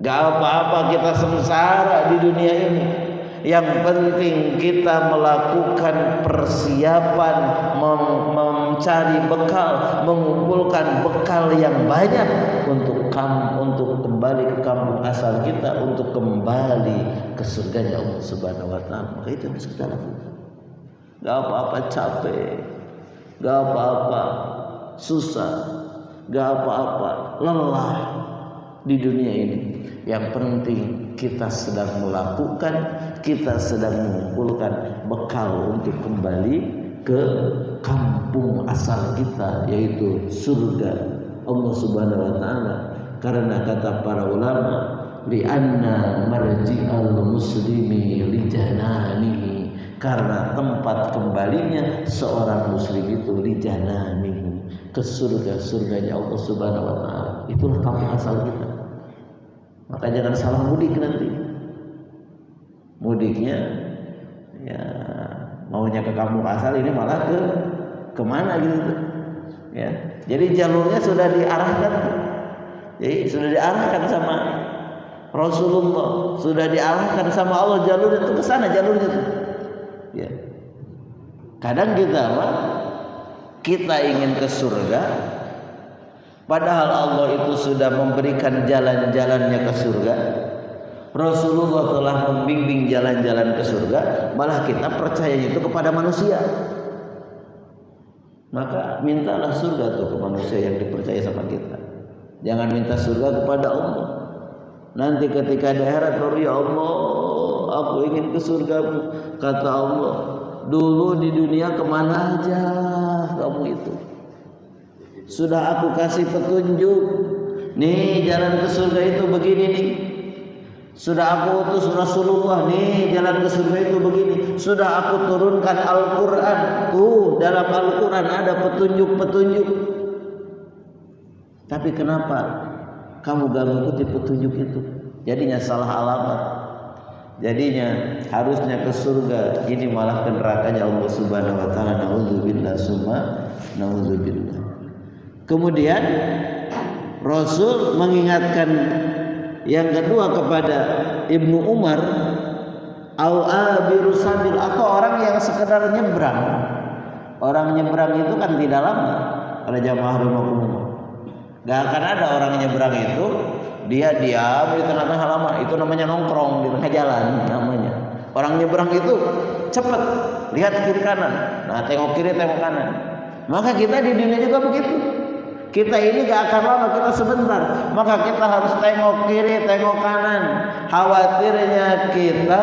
Speaker 1: Gak apa-apa kita sengsara di dunia ini. Yang penting kita melakukan persiapan, mencari bekal, mengumpulkan bekal yang banyak untuk kembali ke kampung asal kita, untuk kembali ke surganya Allah Subhanahu wa taala. Maka itu harus kita lakukan. Gak apa-apa capek, gak apa-apa susah, gak apa-apa lelah di dunia ini. Yang penting kita sedang melakukan, kita sedang mengumpulkan bekal untuk kembali ke kampung asal kita, yaitu surga Allah Subhanahu wa taala. Karena kata para ulama, li'anna marji'al muslimi li jananihi, karena tempat kembalinya seorang muslim itu li jananihi, ke surganya Allah Subhanahu wa taala. Itulah kampung asal kita. Maka jangan salah mudik nanti. Mudiknya ya maunya ke kampung asal, ini malah kemana gitu ya. Jadi jalurnya sudah diarahkan. Jadi sudah diarahkan sama Rasulullah, sudah diarahkan sama Allah, jalurnya itu ke sana jalurnya itu. Ya. Kadang kita ingin ke surga, padahal Allah itu sudah memberikan jalan-jalannya ke surga. Rasulullah telah membimbing jalan-jalan ke surga, malah kita percayanya itu kepada manusia. Maka mintalah surga tuh ke manusia yang dipercaya sama kita. Jangan minta surga kepada Allah. Nanti ketika di akhirat, ya Allah, aku ingin ke surgamu. Kata Allah, dulu di dunia kemana aja kamu itu? Sudah aku kasih petunjuk. Nih jalan ke surga itu begini nih. Sudah aku utus Rasulullah, nih jalan ke surga itu begini. Sudah aku turunkan Al-Quran. Tuh dalam Al-Quran ada petunjuk-petunjuk. Tapi kenapa kamu gak mengikuti petunjuk itu? Jadinya salah alamat. Jadinya harusnya ke surga, ini malah ke nerakanya Allah Subhanahu wa taala. Nauzubillah summa nauzubillah. Kemudian Rasul mengingatkan yang kedua kepada Ibnu Umar, au abiru sabil, atau orang yang sekedar nyebrang. Orang nyebrang itu kan tidak lama. Pada jamaah rumah. Gak akan ada orang nyebrang itu dia diam di tengah-tengah halaman, itu namanya nongkrong di tengah jalan namanya. Orang nyebrang itu cepat, lihat kiri kanan, nah tengok kiri tengok kanan. Maka kita di dunia juga begitu. Kita ini gak akan lama, kita sebentar. Maka kita harus tengok kiri tengok kanan. Khawatirnya kita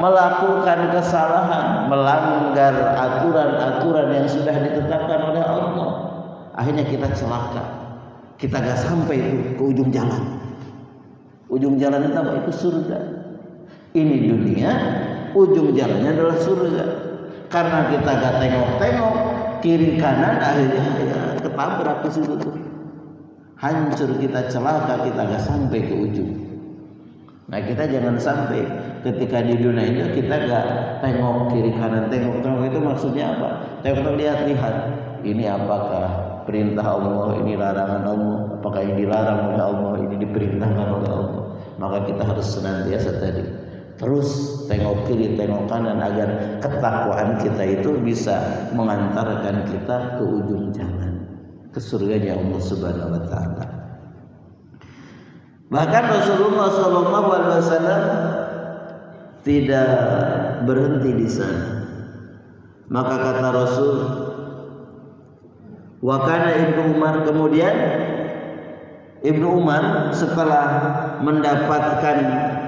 Speaker 1: melakukan kesalahan, melanggar aturan-aturan yang sudah ditetapkan oleh Allah. Akhirnya kita celaka. Kita gak sampai itu ke ujung jalan. Ujung jalan itu apa? Itu surga. Ini dunia, ujung jalannya adalah surga. Karena kita gak tengok-tengok kiri kanan, akhirnya ya, ketabrak ke situ tuh. Hancur kita, celaka, kita gak sampai ke ujung. Nah kita jangan sampai ketika di dunia ini kita gak tengok kiri kanan. Tengok-tengok itu maksudnya apa? Tengok-tengok, lihat-lihat. Ini apakah perintah Allah, ini larangan Allah, apakah ini dilarang oleh Allah, ini diperintahkan oleh Allah. Maka kita harus senantiasa tadi terus tengok kiri tengok kanan, agar ketakwaan kita itu bisa mengantarkan kita ke ujung jalan. ke surganya Allah Subhanahu wa taala. Bahkan Rasulullah SAW tidak berhenti di sana. Maka kata Rasul, wa kana Ibnu Umar, kemudian Ibnu Umar setelah mendapatkan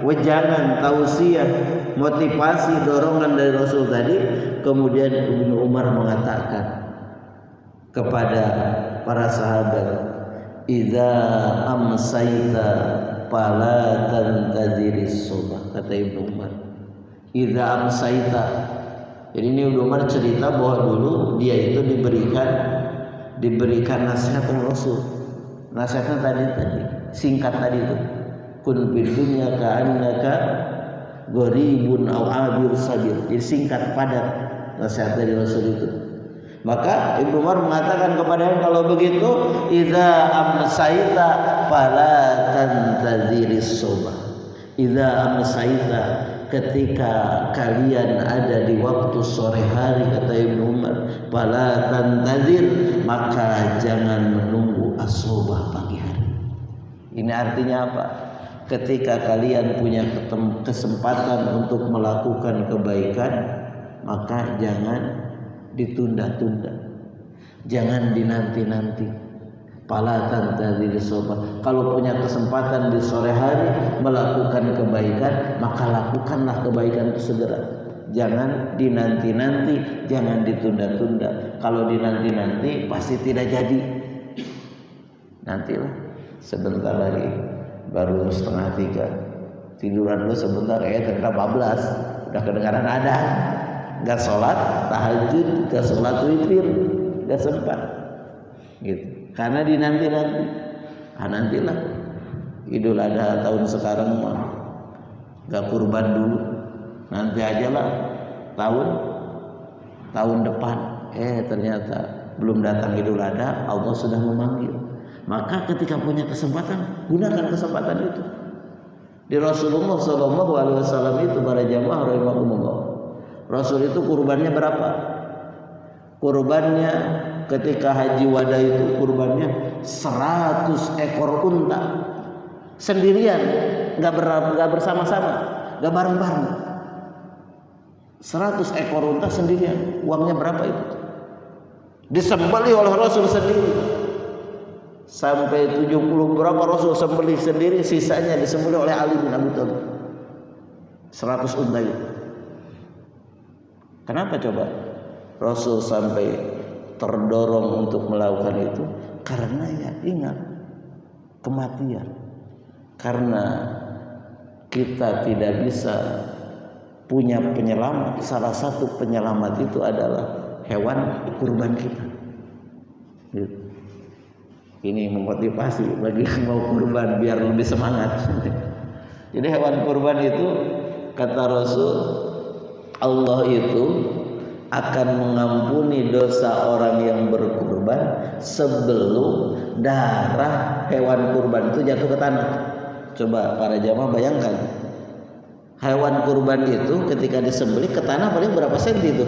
Speaker 1: wejangan, tausiah, motivasi, dorongan dari Rasul tadi, kemudian Ibnu Umar mengatakan kepada para sahabat, idza amsayta fala tantaziris subah. Kata Ibnu Umar, idza amsayta. Jadi ini Ibnu Umar cerita bahwa dulu dia itu diberikan nasihat oleh Rasul. Nasihatnya tadi singkat tadi itu, kun fid dunya ka'annaka gharibun aw abir sabil. Jadi singkat padat nasihat dari Rasul itu. Maka Ibnu Umar mengatakan kepadanya, kalau begitu idza amsaita fala tantaziris subah. Idza amsaita, ketika kalian ada di waktu sore hari, kata Ibnu Umar, fala tantazir, maka jangan menunggu as-subah, pagi hari. Ini artinya apa? Ketika kalian punya kesempatan untuk melakukan kebaikan, maka jangan ditunda-tunda, jangan dinanti-nanti. Fala tantazir as-subah. Kalau punya kesempatan di sore hari melakukan kebaikan, maka lakukanlah kebaikan itu segera. Jangan dinanti-nanti, jangan ditunda-tunda. Kalau dinanti-nanti pasti tidak jadi. Nantilah, sebentar lagi, baru 2:30, tiduran lu sebentar, ternyata 14, udah kedengaran adzan. Gak sholat tahajud, gak sholat witir, gak sempat gitu, karena dinanti-nanti. Nantilah Idul Adha tahun sekarang mah gak kurban dulu, nanti aja lah tahun depan. Ternyata belum datang Idul Adha, Allah sudah memanggil. Maka ketika punya kesempatan, gunakan kesempatan itu. Di Rasulullah SAW itu, para jamaah rahimakumullah, Rasul itu kurbannya berapa? Kurbannya ketika haji wada itu kurbannya 100 ekor unta sendirian, nggak bersama-sama, nggak bareng-bareng. 100 ekor unta sendirian. Uangnya berapa itu? Disembelih oleh Rasul sendiri. Sampai 70 berapa Rasul sembelih sendiri, sisanya disembelih oleh Ali bin Abi Thalib. 100 unta itu. Kenapa coba Rasul sampai terdorong untuk melakukan itu? Karena ya ingat kematian. Karena kita tidak bisa punya penyelamat. Salah satu penyelamat itu adalah hewan kurban kita. Ini memotivasi bagi yang mau kurban biar lebih semangat. Jadi hewan kurban itu, kata Rasul, Allah itu akan mengampuni dosa orang yang berkurban sebelum darah hewan kurban itu jatuh ke tanah. Coba para jamaah bayangkan, hewan kurban itu ketika disembelih ke tanah paling berapa senti itu?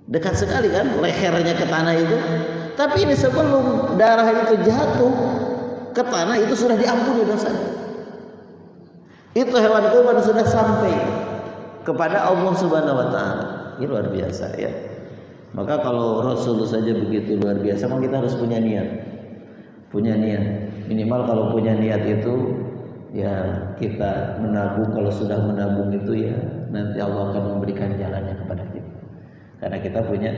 Speaker 1: Dekat sekali kan lehernya ke tanah itu. Tapi ini sebelum darah itu jatuh ke tanah itu sudah diampuni dosanya. Itu hewan kurban sudah sampai kepada Allah Subhanahu wa taala. Ini luar biasa ya. Maka kalau Rasul saja begitu luar biasa, maka kita harus punya niat. Punya niat. Minimal kalau punya niat itu ya kita menabung. Kalau sudah menabung itu ya nanti Allah akan memberikan jalannya kepada kita. Karena kita punya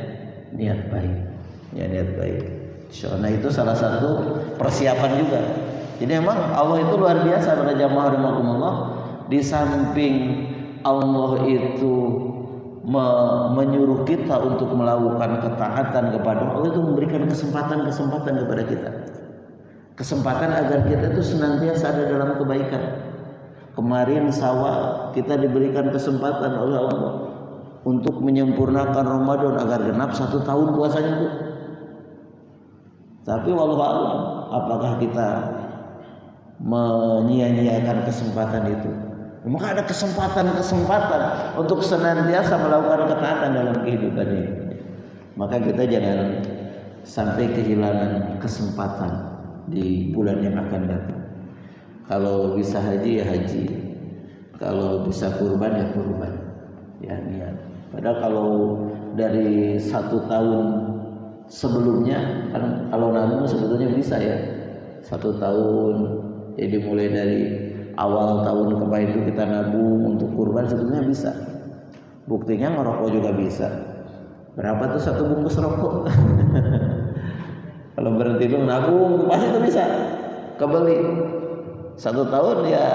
Speaker 1: niat baik. Ya, niat baik. Insyaallah. Nah, itu salah satu persiapan juga. Jadi memang Allah itu luar biasa pada jamaah rahimakumullah. Di samping Allah itu menyuruh kita untuk melakukan ketaatan kepada Allah, itu memberikan kesempatan kepada kita. Kesempatan agar kita itu senantiasa ada dalam kebaikan. Kemarin sawah kita diberikan kesempatan oleh Allah untuk menyempurnakan Ramadan agar genap 1 tahun puasanya itu. Tapi wallahu a'lam, apakah kita menyia-nyiakan kesempatan itu? Maka ada kesempatan untuk senantiasa melakukan ketaatan dalam kehidupan ini. Maka kita sampai kehilangan kesempatan di bulan yang akan datang. Kalau bisa haji ya haji, kalau bisa kurban ya kurban, ya niat. Padahal kalau dari 1 tahun sebelumnya kan kalau nabung sebetulnya bisa ya, 1 tahun. Jadi mulai dari awal tahun kemarin itu kita nabung untuk kurban sebetulnya bisa. Buktinya ngerokok juga bisa. Berapa tuh 1 bungkus rokok? Kalau berhenti lu nabung pasti itu bisa kebeli. 1 tahun ya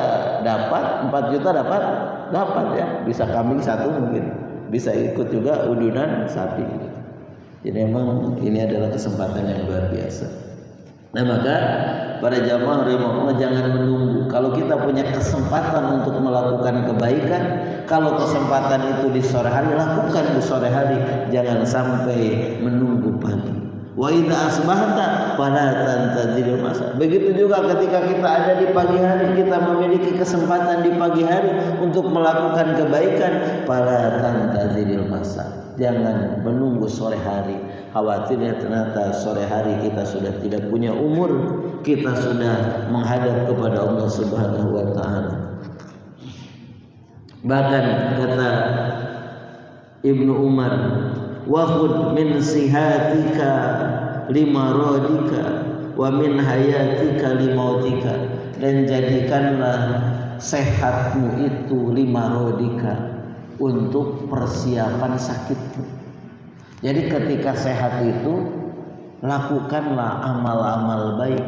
Speaker 1: dapat 4 juta dapat ya, bisa kambing 1 mungkin, bisa ikut juga udunan sapi. Jadi memang ini adalah kesempatan yang luar biasa. Nah maka para jamaah rahimahullah jangan menunggu. Kalau kita punya kesempatan untuk melakukan kebaikan, kalau kesempatan itu di sore hari, lakukan di sore hari, jangan sampai menunggu pagi. Wa idza asbahta fala tantazil masa. Begitu juga ketika kita ada di pagi hari, kita memiliki kesempatan di pagi hari untuk melakukan kebaikan, fala tantazil masa. Jangan menunggu sore hari. Khawatirnya ternyata sore hari kita sudah tidak punya umur, kita sudah menghadap kepada Allah Subhanahu wa taala. Bahkan kata Ibnu Umar, wa khud min sihatika limaradika wa min hayatika limautika, dan jadikanlah sehatmu itu limaradika, untuk persiapan sakitmu. Jadi ketika sehat itu lakukanlah amal-amal baik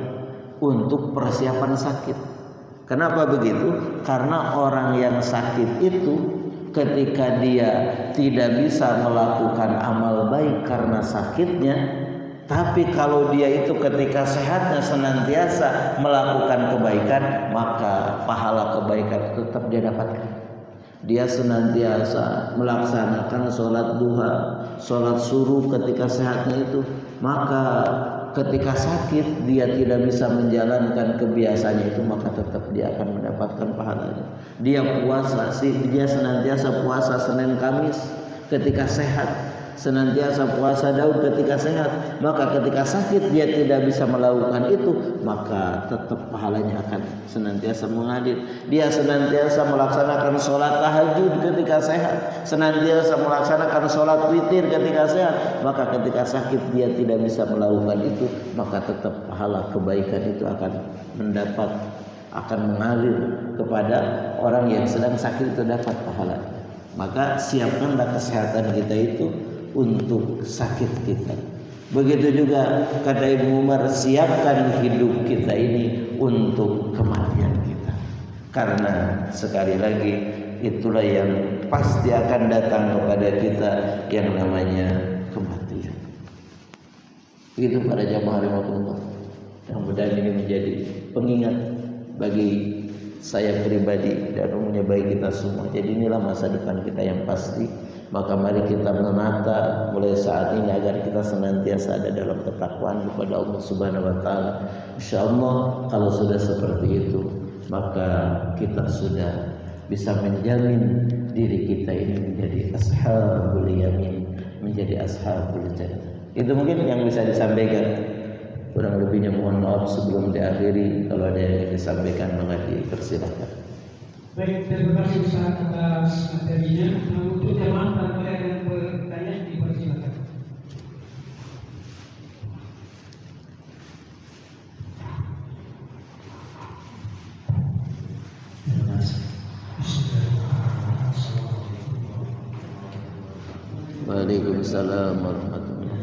Speaker 1: untuk persiapan sakit. Kenapa begitu? Karena orang yang sakit itu ketika dia tidak bisa melakukan amal baik karena sakitnya, tapi kalau dia itu ketika sehatnya senantiasa melakukan kebaikan, maka pahala kebaikan tetap dia dapatkan. Dia senantiasa melaksanakan sholat duha, sholat suruh ketika sehatnya itu, maka ketika sakit dia tidak bisa menjalankan kebiasaannya itu, maka tetap dia akan mendapatkan pahalanya. Dia puasa, dia senantiasa puasa Senin Kamis ketika sehat, senantiasa puasa Daud ketika sehat, maka ketika sakit dia tidak bisa melakukan itu, maka tetap pahalanya akan senantiasa mengalir. Dia senantiasa melaksanakan sholat tahajud ketika sehat, senantiasa melaksanakan sholat witir ketika sehat, maka ketika sakit dia tidak bisa melakukan itu, maka tetap pahala kebaikan itu akan mengalir kepada orang yang sedang sakit itu dapat pahala. Maka siapkanlah kesehatan kita itu untuk sakit kita. Begitu juga kata Ibnu Umar, siapkan hidup kita ini untuk kematian kita. Karena sekali lagi itulah yang pasti akan datang kepada kita, yang namanya kematian. Begitu para jamaah rahimahullah. Mudah-mudahan ini menjadi pengingat bagi saya pribadi dan umumnya bagi kita semua. Jadi inilah masa depan kita yang pasti. Maka mari kita menata mulai saat ini agar kita senantiasa ada dalam ketakwaan kepada Allah Subhanahu wa taala. Insyaallah kalau sudah seperti itu, maka kita sudah bisa menjamin diri kita ini menjadi ashabul yamin, menjadi ashabul jannah. Itu mungkin yang bisa disampaikan. Kurang lebihnya mohon maaf sebelum diakhiri. Kalau ada yang ingin disampaikan, maka dipersilakan.
Speaker 2: Baik, terima kasih Ustaz atas materinya. Untuk jamaah tanpa yang bertanya dipersilakan.
Speaker 1: Waalaikumsalam warahmatullahi wabarakatuh.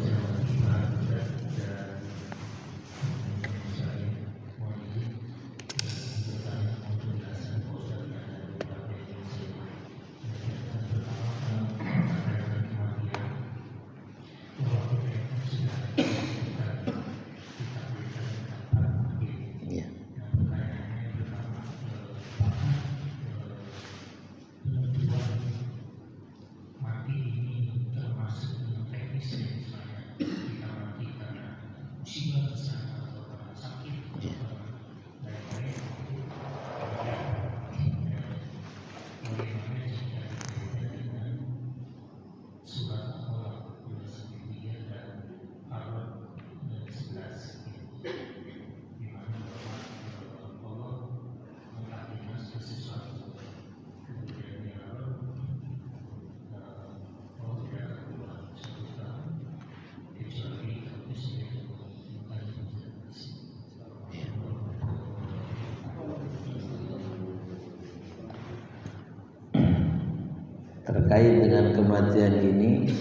Speaker 1: terkait dengan kematian ini,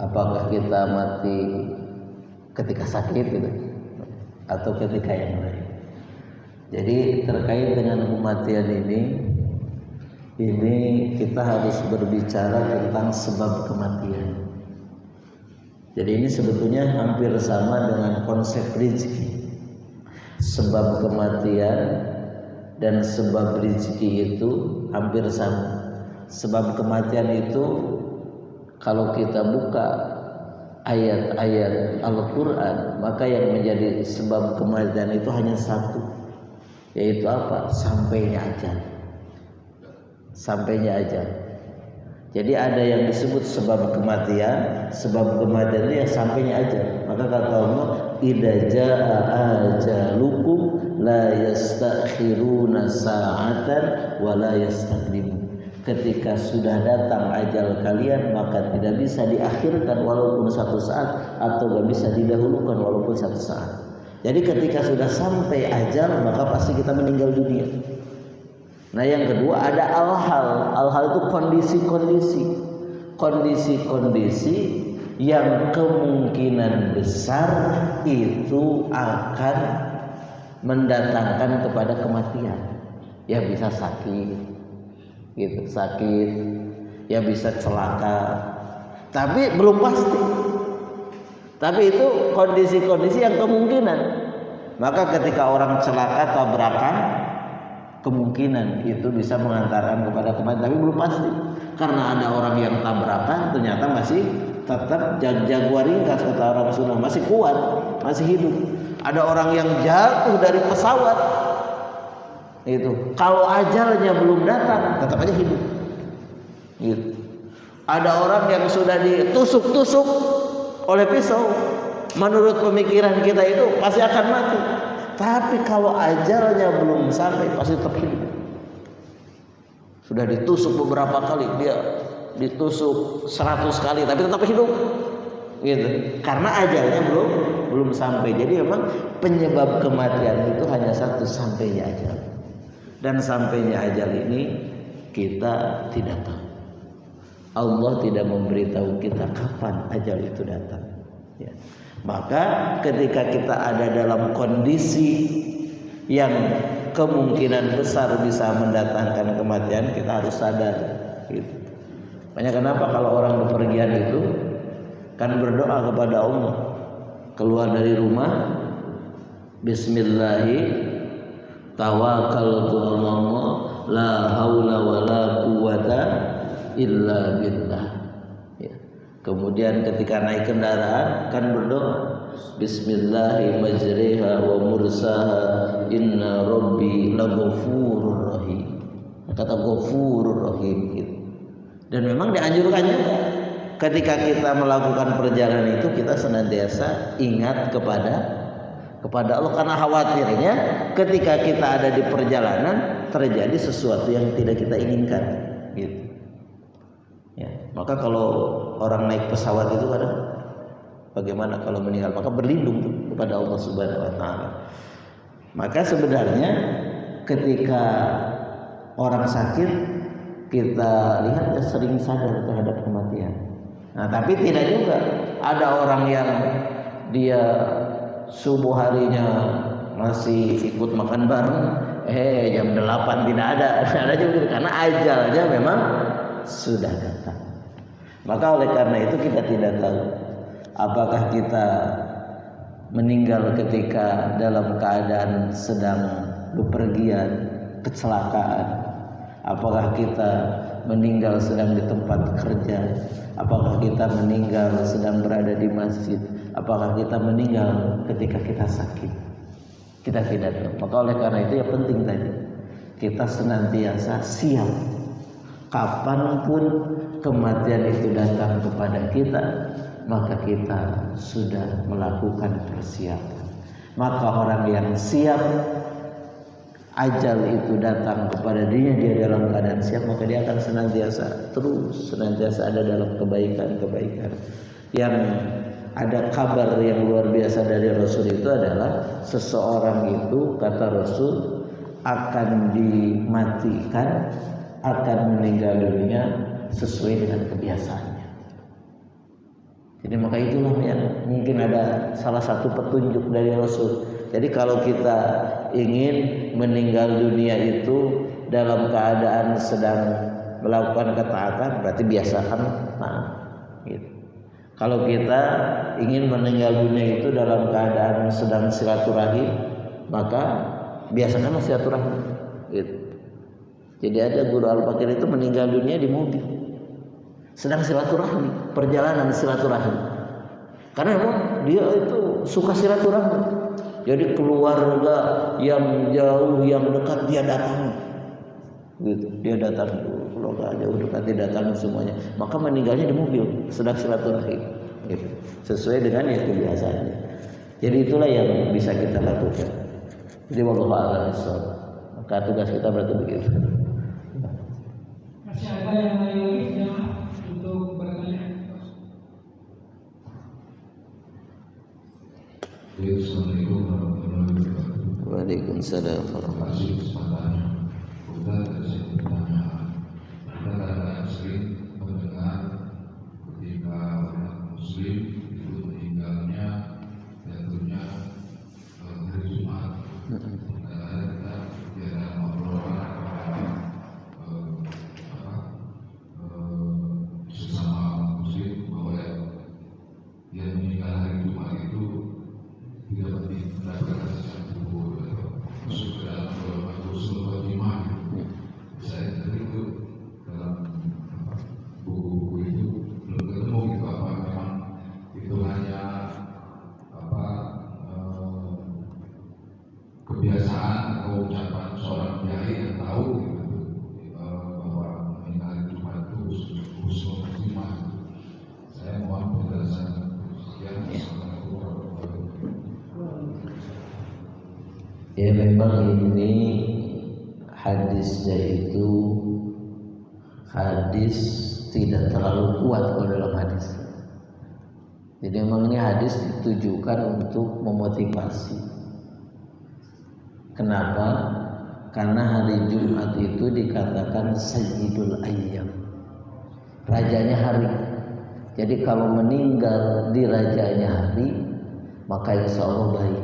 Speaker 1: apakah kita mati ketika sakit gitu atau ketika yang lain. Jadi terkait dengan kematian ini kita harus berbicara tentang sebab kematian. Jadi ini sebetulnya hampir sama dengan konsep rezeki. Sebab kematian dan sebab rezeki itu hampir sama. Sebab kematian itu kalau kita buka ayat-ayat Al-Quran, maka yang menjadi sebab kematian itu hanya satu, yaitu apa? Sampainya ajal. Sampainya ajal. Jadi ada yang disebut sebab kematian. Sebab kematian itu ya sampainya ajal. Maka kata Allah, idza jaa ajalukum la yastakhiruna sa'atan wa la yastaqdimun. Ketika sudah datang ajal kalian, maka tidak bisa diakhirkan walaupun satu saat, atau tidak bisa didahulukan walaupun satu saat. Jadi ketika sudah sampai ajal, maka pasti kita meninggal dunia. Nah yang kedua ada al-hal itu kondisi-kondisi yang kemungkinan besar itu akan mendatangkan kepada kematian. Ya bisa sakit, ya bisa celaka, tapi belum pasti. Tapi itu kondisi-kondisi yang kemungkinan. Maka ketika orang celaka, tabrakan, kemungkinan itu bisa mengantarkan kepada kematian, tapi belum pasti. Karena ada orang yang tabrakan ternyata masih tetap jaguar ringkas, kata orang Sunda, masih kuat, masih hidup. Ada orang yang jatuh dari pesawat, itu kalau ajalnya belum datang tetap aja hidup. Gitu. Ada orang yang sudah ditusuk-tusuk oleh pisau, menurut pemikiran kita itu pasti akan mati. Tapi kalau ajalnya belum sampai pasti tetap hidup. Sudah ditusuk beberapa kali, dia ditusuk 100 kali tapi tetap hidup. Gitu. Karena ajalnya belum sampai. Jadi memang penyebab kematian itu hanya satu, sampainya ajal. Dan sampainya ajal ini kita tidak tahu. Allah tidak memberitahu kita kapan ajal itu datang. Ya. Maka ketika kita ada dalam kondisi yang kemungkinan besar bisa mendatangkan kematian, kita harus sadar. Gitu. Makanya kenapa kalau orang bepergian itu kan berdoa kepada Allah, keluar dari rumah, Bismillahi tawakkaltu 'alallah la haula wala quwata illa billah. Ya. Kemudian ketika naik kendaraan kan berdoa, Bismillahi majriha wa mursaha inna rabbi laghafurur rahim. Kata ghafurur rahim gitu. Dan memang dianjurkan juga ketika kita melakukan perjalanan itu kita senantiasa ingat kepada Allah, karena khawatirnya ketika kita ada di perjalanan terjadi sesuatu yang tidak kita inginkan gitu. Ya, maka kalau orang naik pesawat itu kadang bagaimana kalau meninggal, maka berlindung tuh kepada Allah Subhanahu wa taala. Maka sebenarnya ketika orang sakit kita lihat dia sering sadar terhadap kematian. Nah, tapi tidak juga ada orang yang dia subuh harinya masih ikut makan bareng, jam 8 tidak ada. Ada juga karena ajalnya memang sudah datang. Maka oleh karena itu kita tidak tahu apakah kita meninggal ketika dalam keadaan sedang bepergian, kecelakaan, apakah kita meninggal sedang di tempat kerja, apakah kita meninggal sedang berada di masjid, apakah kita meninggal ketika kita sakit. Kita tidak tahu. Maka oleh karena itu ya penting tadi kita senantiasa siap. Kapanpun kematian itu datang kepada kita, maka kita sudah melakukan persiapan. Maka orang yang siap ajal itu datang kepada dirinya, dia dalam keadaan siap, maka dia akan senantiasa ada dalam kebaikan-kebaikan. Yang ada kabar yang luar biasa dari Rasul itu adalah seseorang itu, kata Rasul, akan dimatikan, akan meninggal dunia sesuai dengan kebiasaannya. Jadi maka itulah yang mungkin ada salah satu petunjuk dari Rasul. Jadi kalau kita ingin meninggal dunia itu dalam keadaan sedang melakukan ketaatan, berarti biasakan maaf. Gitu. Kalau kita ingin meninggal dunia itu dalam keadaan sedang silaturahim, maka biasakan silaturahim. Gitu. Jadi ada guru Al-Fakir itu meninggal dunia di mobil, sedang silaturahmi, perjalanan silaturahim. Karena memang dia itu suka silaturahmi. Jadi keluarga yang jauh, yang dekat dia datangi. Gitu. Dia datang, keluarga jauh dekat dia datangi semuanya. Maka meninggalnya di mobil, sedang silaturahim. Gitu. Sesuai dengan yang kebiasaannya. Jadi itulah yang bisa kita lakukan. Jadi wallahu a'lam bishawab. Maka tugas kita berarti begitu.
Speaker 2: Masih ada yang lain lagi jemaah untuk bertanya?
Speaker 3: Assalamualaikum warahmatullahi wabarakatuh.
Speaker 1: Waalaikumsalam warahmatullahi wabarakatuh.
Speaker 3: Kesempatannya, kita dari pertanyaan. Kita kadang-kadang sering mendengar ketika orang Muslim itu meninggalnya jatuhnya hari Jumat. Kadang-kadang kita bicara ngobrol sesama Muslim bahwa yang meninggal hari Jumat itu tidak mendapatkan sesuatu masuk ke dalam golongan usul khotimah. Saya tadi itu dalam buku-buku itu belum ketemu gitu apa memang itu hanya kebiasaan atau ucapan seorang kiai yang tahu gitu, bahwa meninggal Jumat itu usul khotimah. Saya mohon penjelasan.
Speaker 1: Ya memang ini hadisnya itu hadis tidak terlalu kuat kalau dalam hadis. Jadi memang ini hadis ditujukan untuk memotivasi. Kenapa? Karena hari Jumat itu dikatakan Sayyidul Ayyam, rajanya hari. Jadi kalau meninggal di rajanya hari, maka insya Allah baik.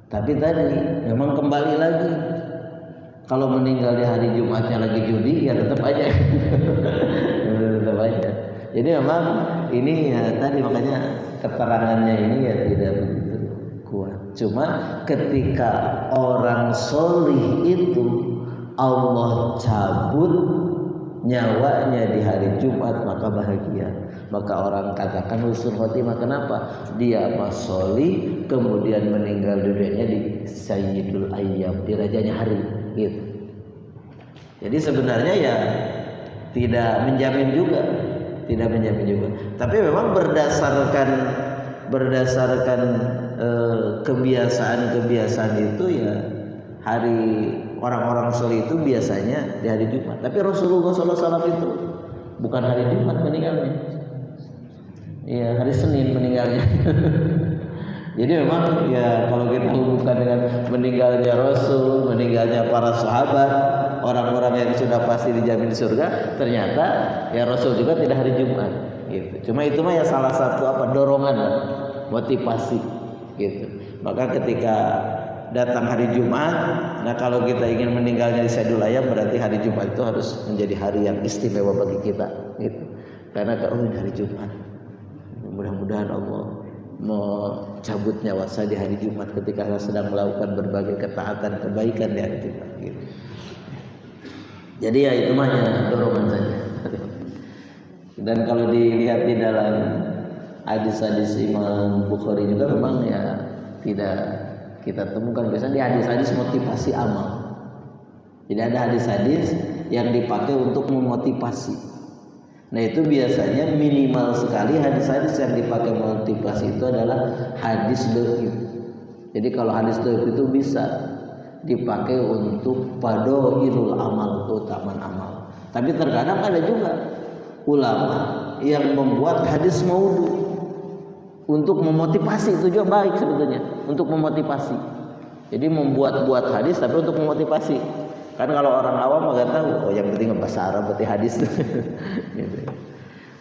Speaker 1: Tapi tadi memang kembali lagi, kalau meninggal di hari Jumatnya lagi judi, ya tetap aja. Tetap aja. Jadi memang ini ya tadi makanya keterangannya ini ya tidak begitu kuat. Cuma ketika orang solih itu Allah cabut nyawanya di hari Jumat, maka bahagia. Maka orang katakan husnul khotimah. Kenapa? Dia masoli kemudian meninggal dunianya di Sayyidul Ayyam, di rajanya hari gitu. Jadi sebenarnya ya tidak menjamin juga, tidak menjamin juga. Tapi memang berdasarkan kebiasaan itu ya hari orang-orang soleh itu biasanya di hari Jumat. Tapi Rasulullah SAW itu bukan hari Jumat meninggalnya. Iya, hari Senin meninggalnya. Jadi memang ya kalau kita hubungkan dengan meninggalnya Rasul, meninggalnya para sahabat, orang-orang yang sudah pasti dijamin surga, ternyata ya Rasul juga tidak hari Jumat gitu. Cuma itu mah ya salah satu dorongan, motivasi gitu. Maka ketika datang hari Jumat, nah kalau kita ingin meninggalnya di Sayyidul Ayyam, berarti hari Jumat itu harus menjadi hari yang istimewa bagi kita gitu. Karena kalau hari Jumat, mudah-mudahan Allah mencabut nyawa saya di hari Jumat ketika saya sedang melakukan berbagai ketaatan kebaikan di hari Jumat gitu. Jadi ya itu mah dorongan saja. Dan kalau dilihat di dalam hadis-hadis Imam Bukhari juga memang ya tidak kita temukan biasanya di hadis-hadis motivasi amal. Jadi ada hadis-hadis yang dipakai untuk memotivasi. Nah itu biasanya minimal sekali hadis-hadis yang dipakai motivasi itu adalah hadis dhaif. Jadi kalau hadis dhaif itu bisa dipakai untuk padohirul amal, keutamaan amal. Tapi terkadang ada juga ulama yang membuat hadis maudhu untuk memotivasi, itu juga baik sebetulnya, untuk memotivasi. Jadi membuat hadis tapi untuk memotivasi. Kan kalau orang awam nggak tahu, oh yang penting bahasa Arab berarti hadis. Gitu.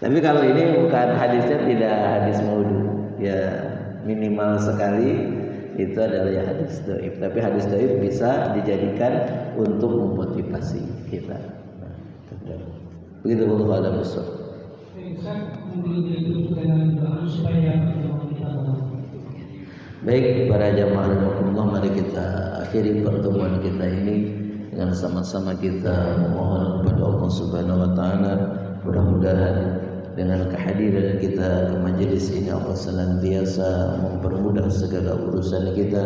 Speaker 1: Tapi kalau ini bukan hadisnya, tidak hadis maudhu, ya minimal sekali itu adalah ya hadis dhaif. Tapi hadis dhaif bisa dijadikan untuk memotivasi kita. Nah, begitu Allah alam besar. Baik para jamaah rahimakumullah, mari kita akhiri pertemuan kita ini dengan sama-sama kita memohon kepada Allah Subhanahu wa taala, mudah-mudahan dengan kehadiran kita ke majelis ini Allah senantiasa mempermudah segala urusan kita.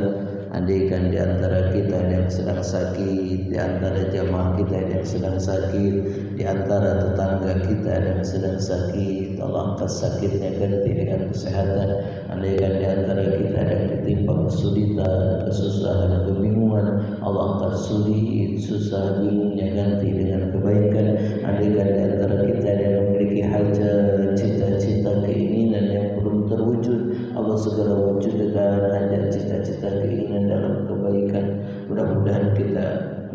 Speaker 1: Andaikan di antara kita yang sedang sakit, di antara jamaah kita yang sedang sakit, di antara tetangga kita yang sedang sakit, Allah angkat sakitnya ganti dengan kesehatan. Andaikan di antara kita yang ditimpa kesulitan, kesusahan, kebingungan, Allah angkat sulit, susah, bingungnya ganti dengan kebaikan. Andaikan di antara kita yang memiliki hajat, cita-cita, keinginan yang belum terwujud, Allah segera wujudkan hajat, cita-cita, keinginan dalam kebaikan. Mudah-mudahan kita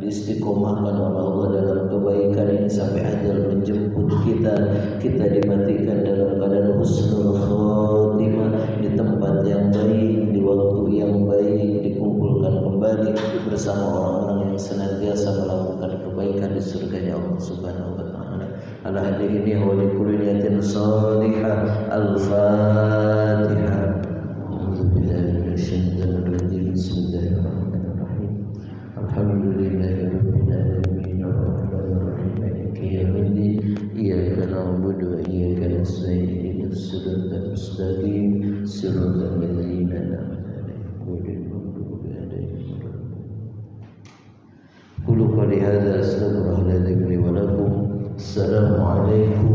Speaker 1: diistiqomahkan oleh Allah dalam kebaikan ini sampai ajal menjemput kita dimatikan dalam keadaan husnul khotimah, di tempat yang baik, di waktu yang baik, dikumpulkan kembali bersama orang-orang yang senantiasa melakukan kebaikan di surganya Allah Subhanahu wa taala. Ala hadhihi wa li kulli niyatin salihah. Al-Fatihah. Bismillahirrahmanirrahim. Alhamdulillahirabbil alamin arrahmanir rahim maliki yaumiddin iyyaka na'budu wa iyyaka nasta'in ihdinas siratal mustaqim siratal ladzina an'amta 'alaihim ghairil maghdubi 'alaihim waladdallin. Qul qali hadza astaghfirullaha li wa lakum. Assalamu alaikum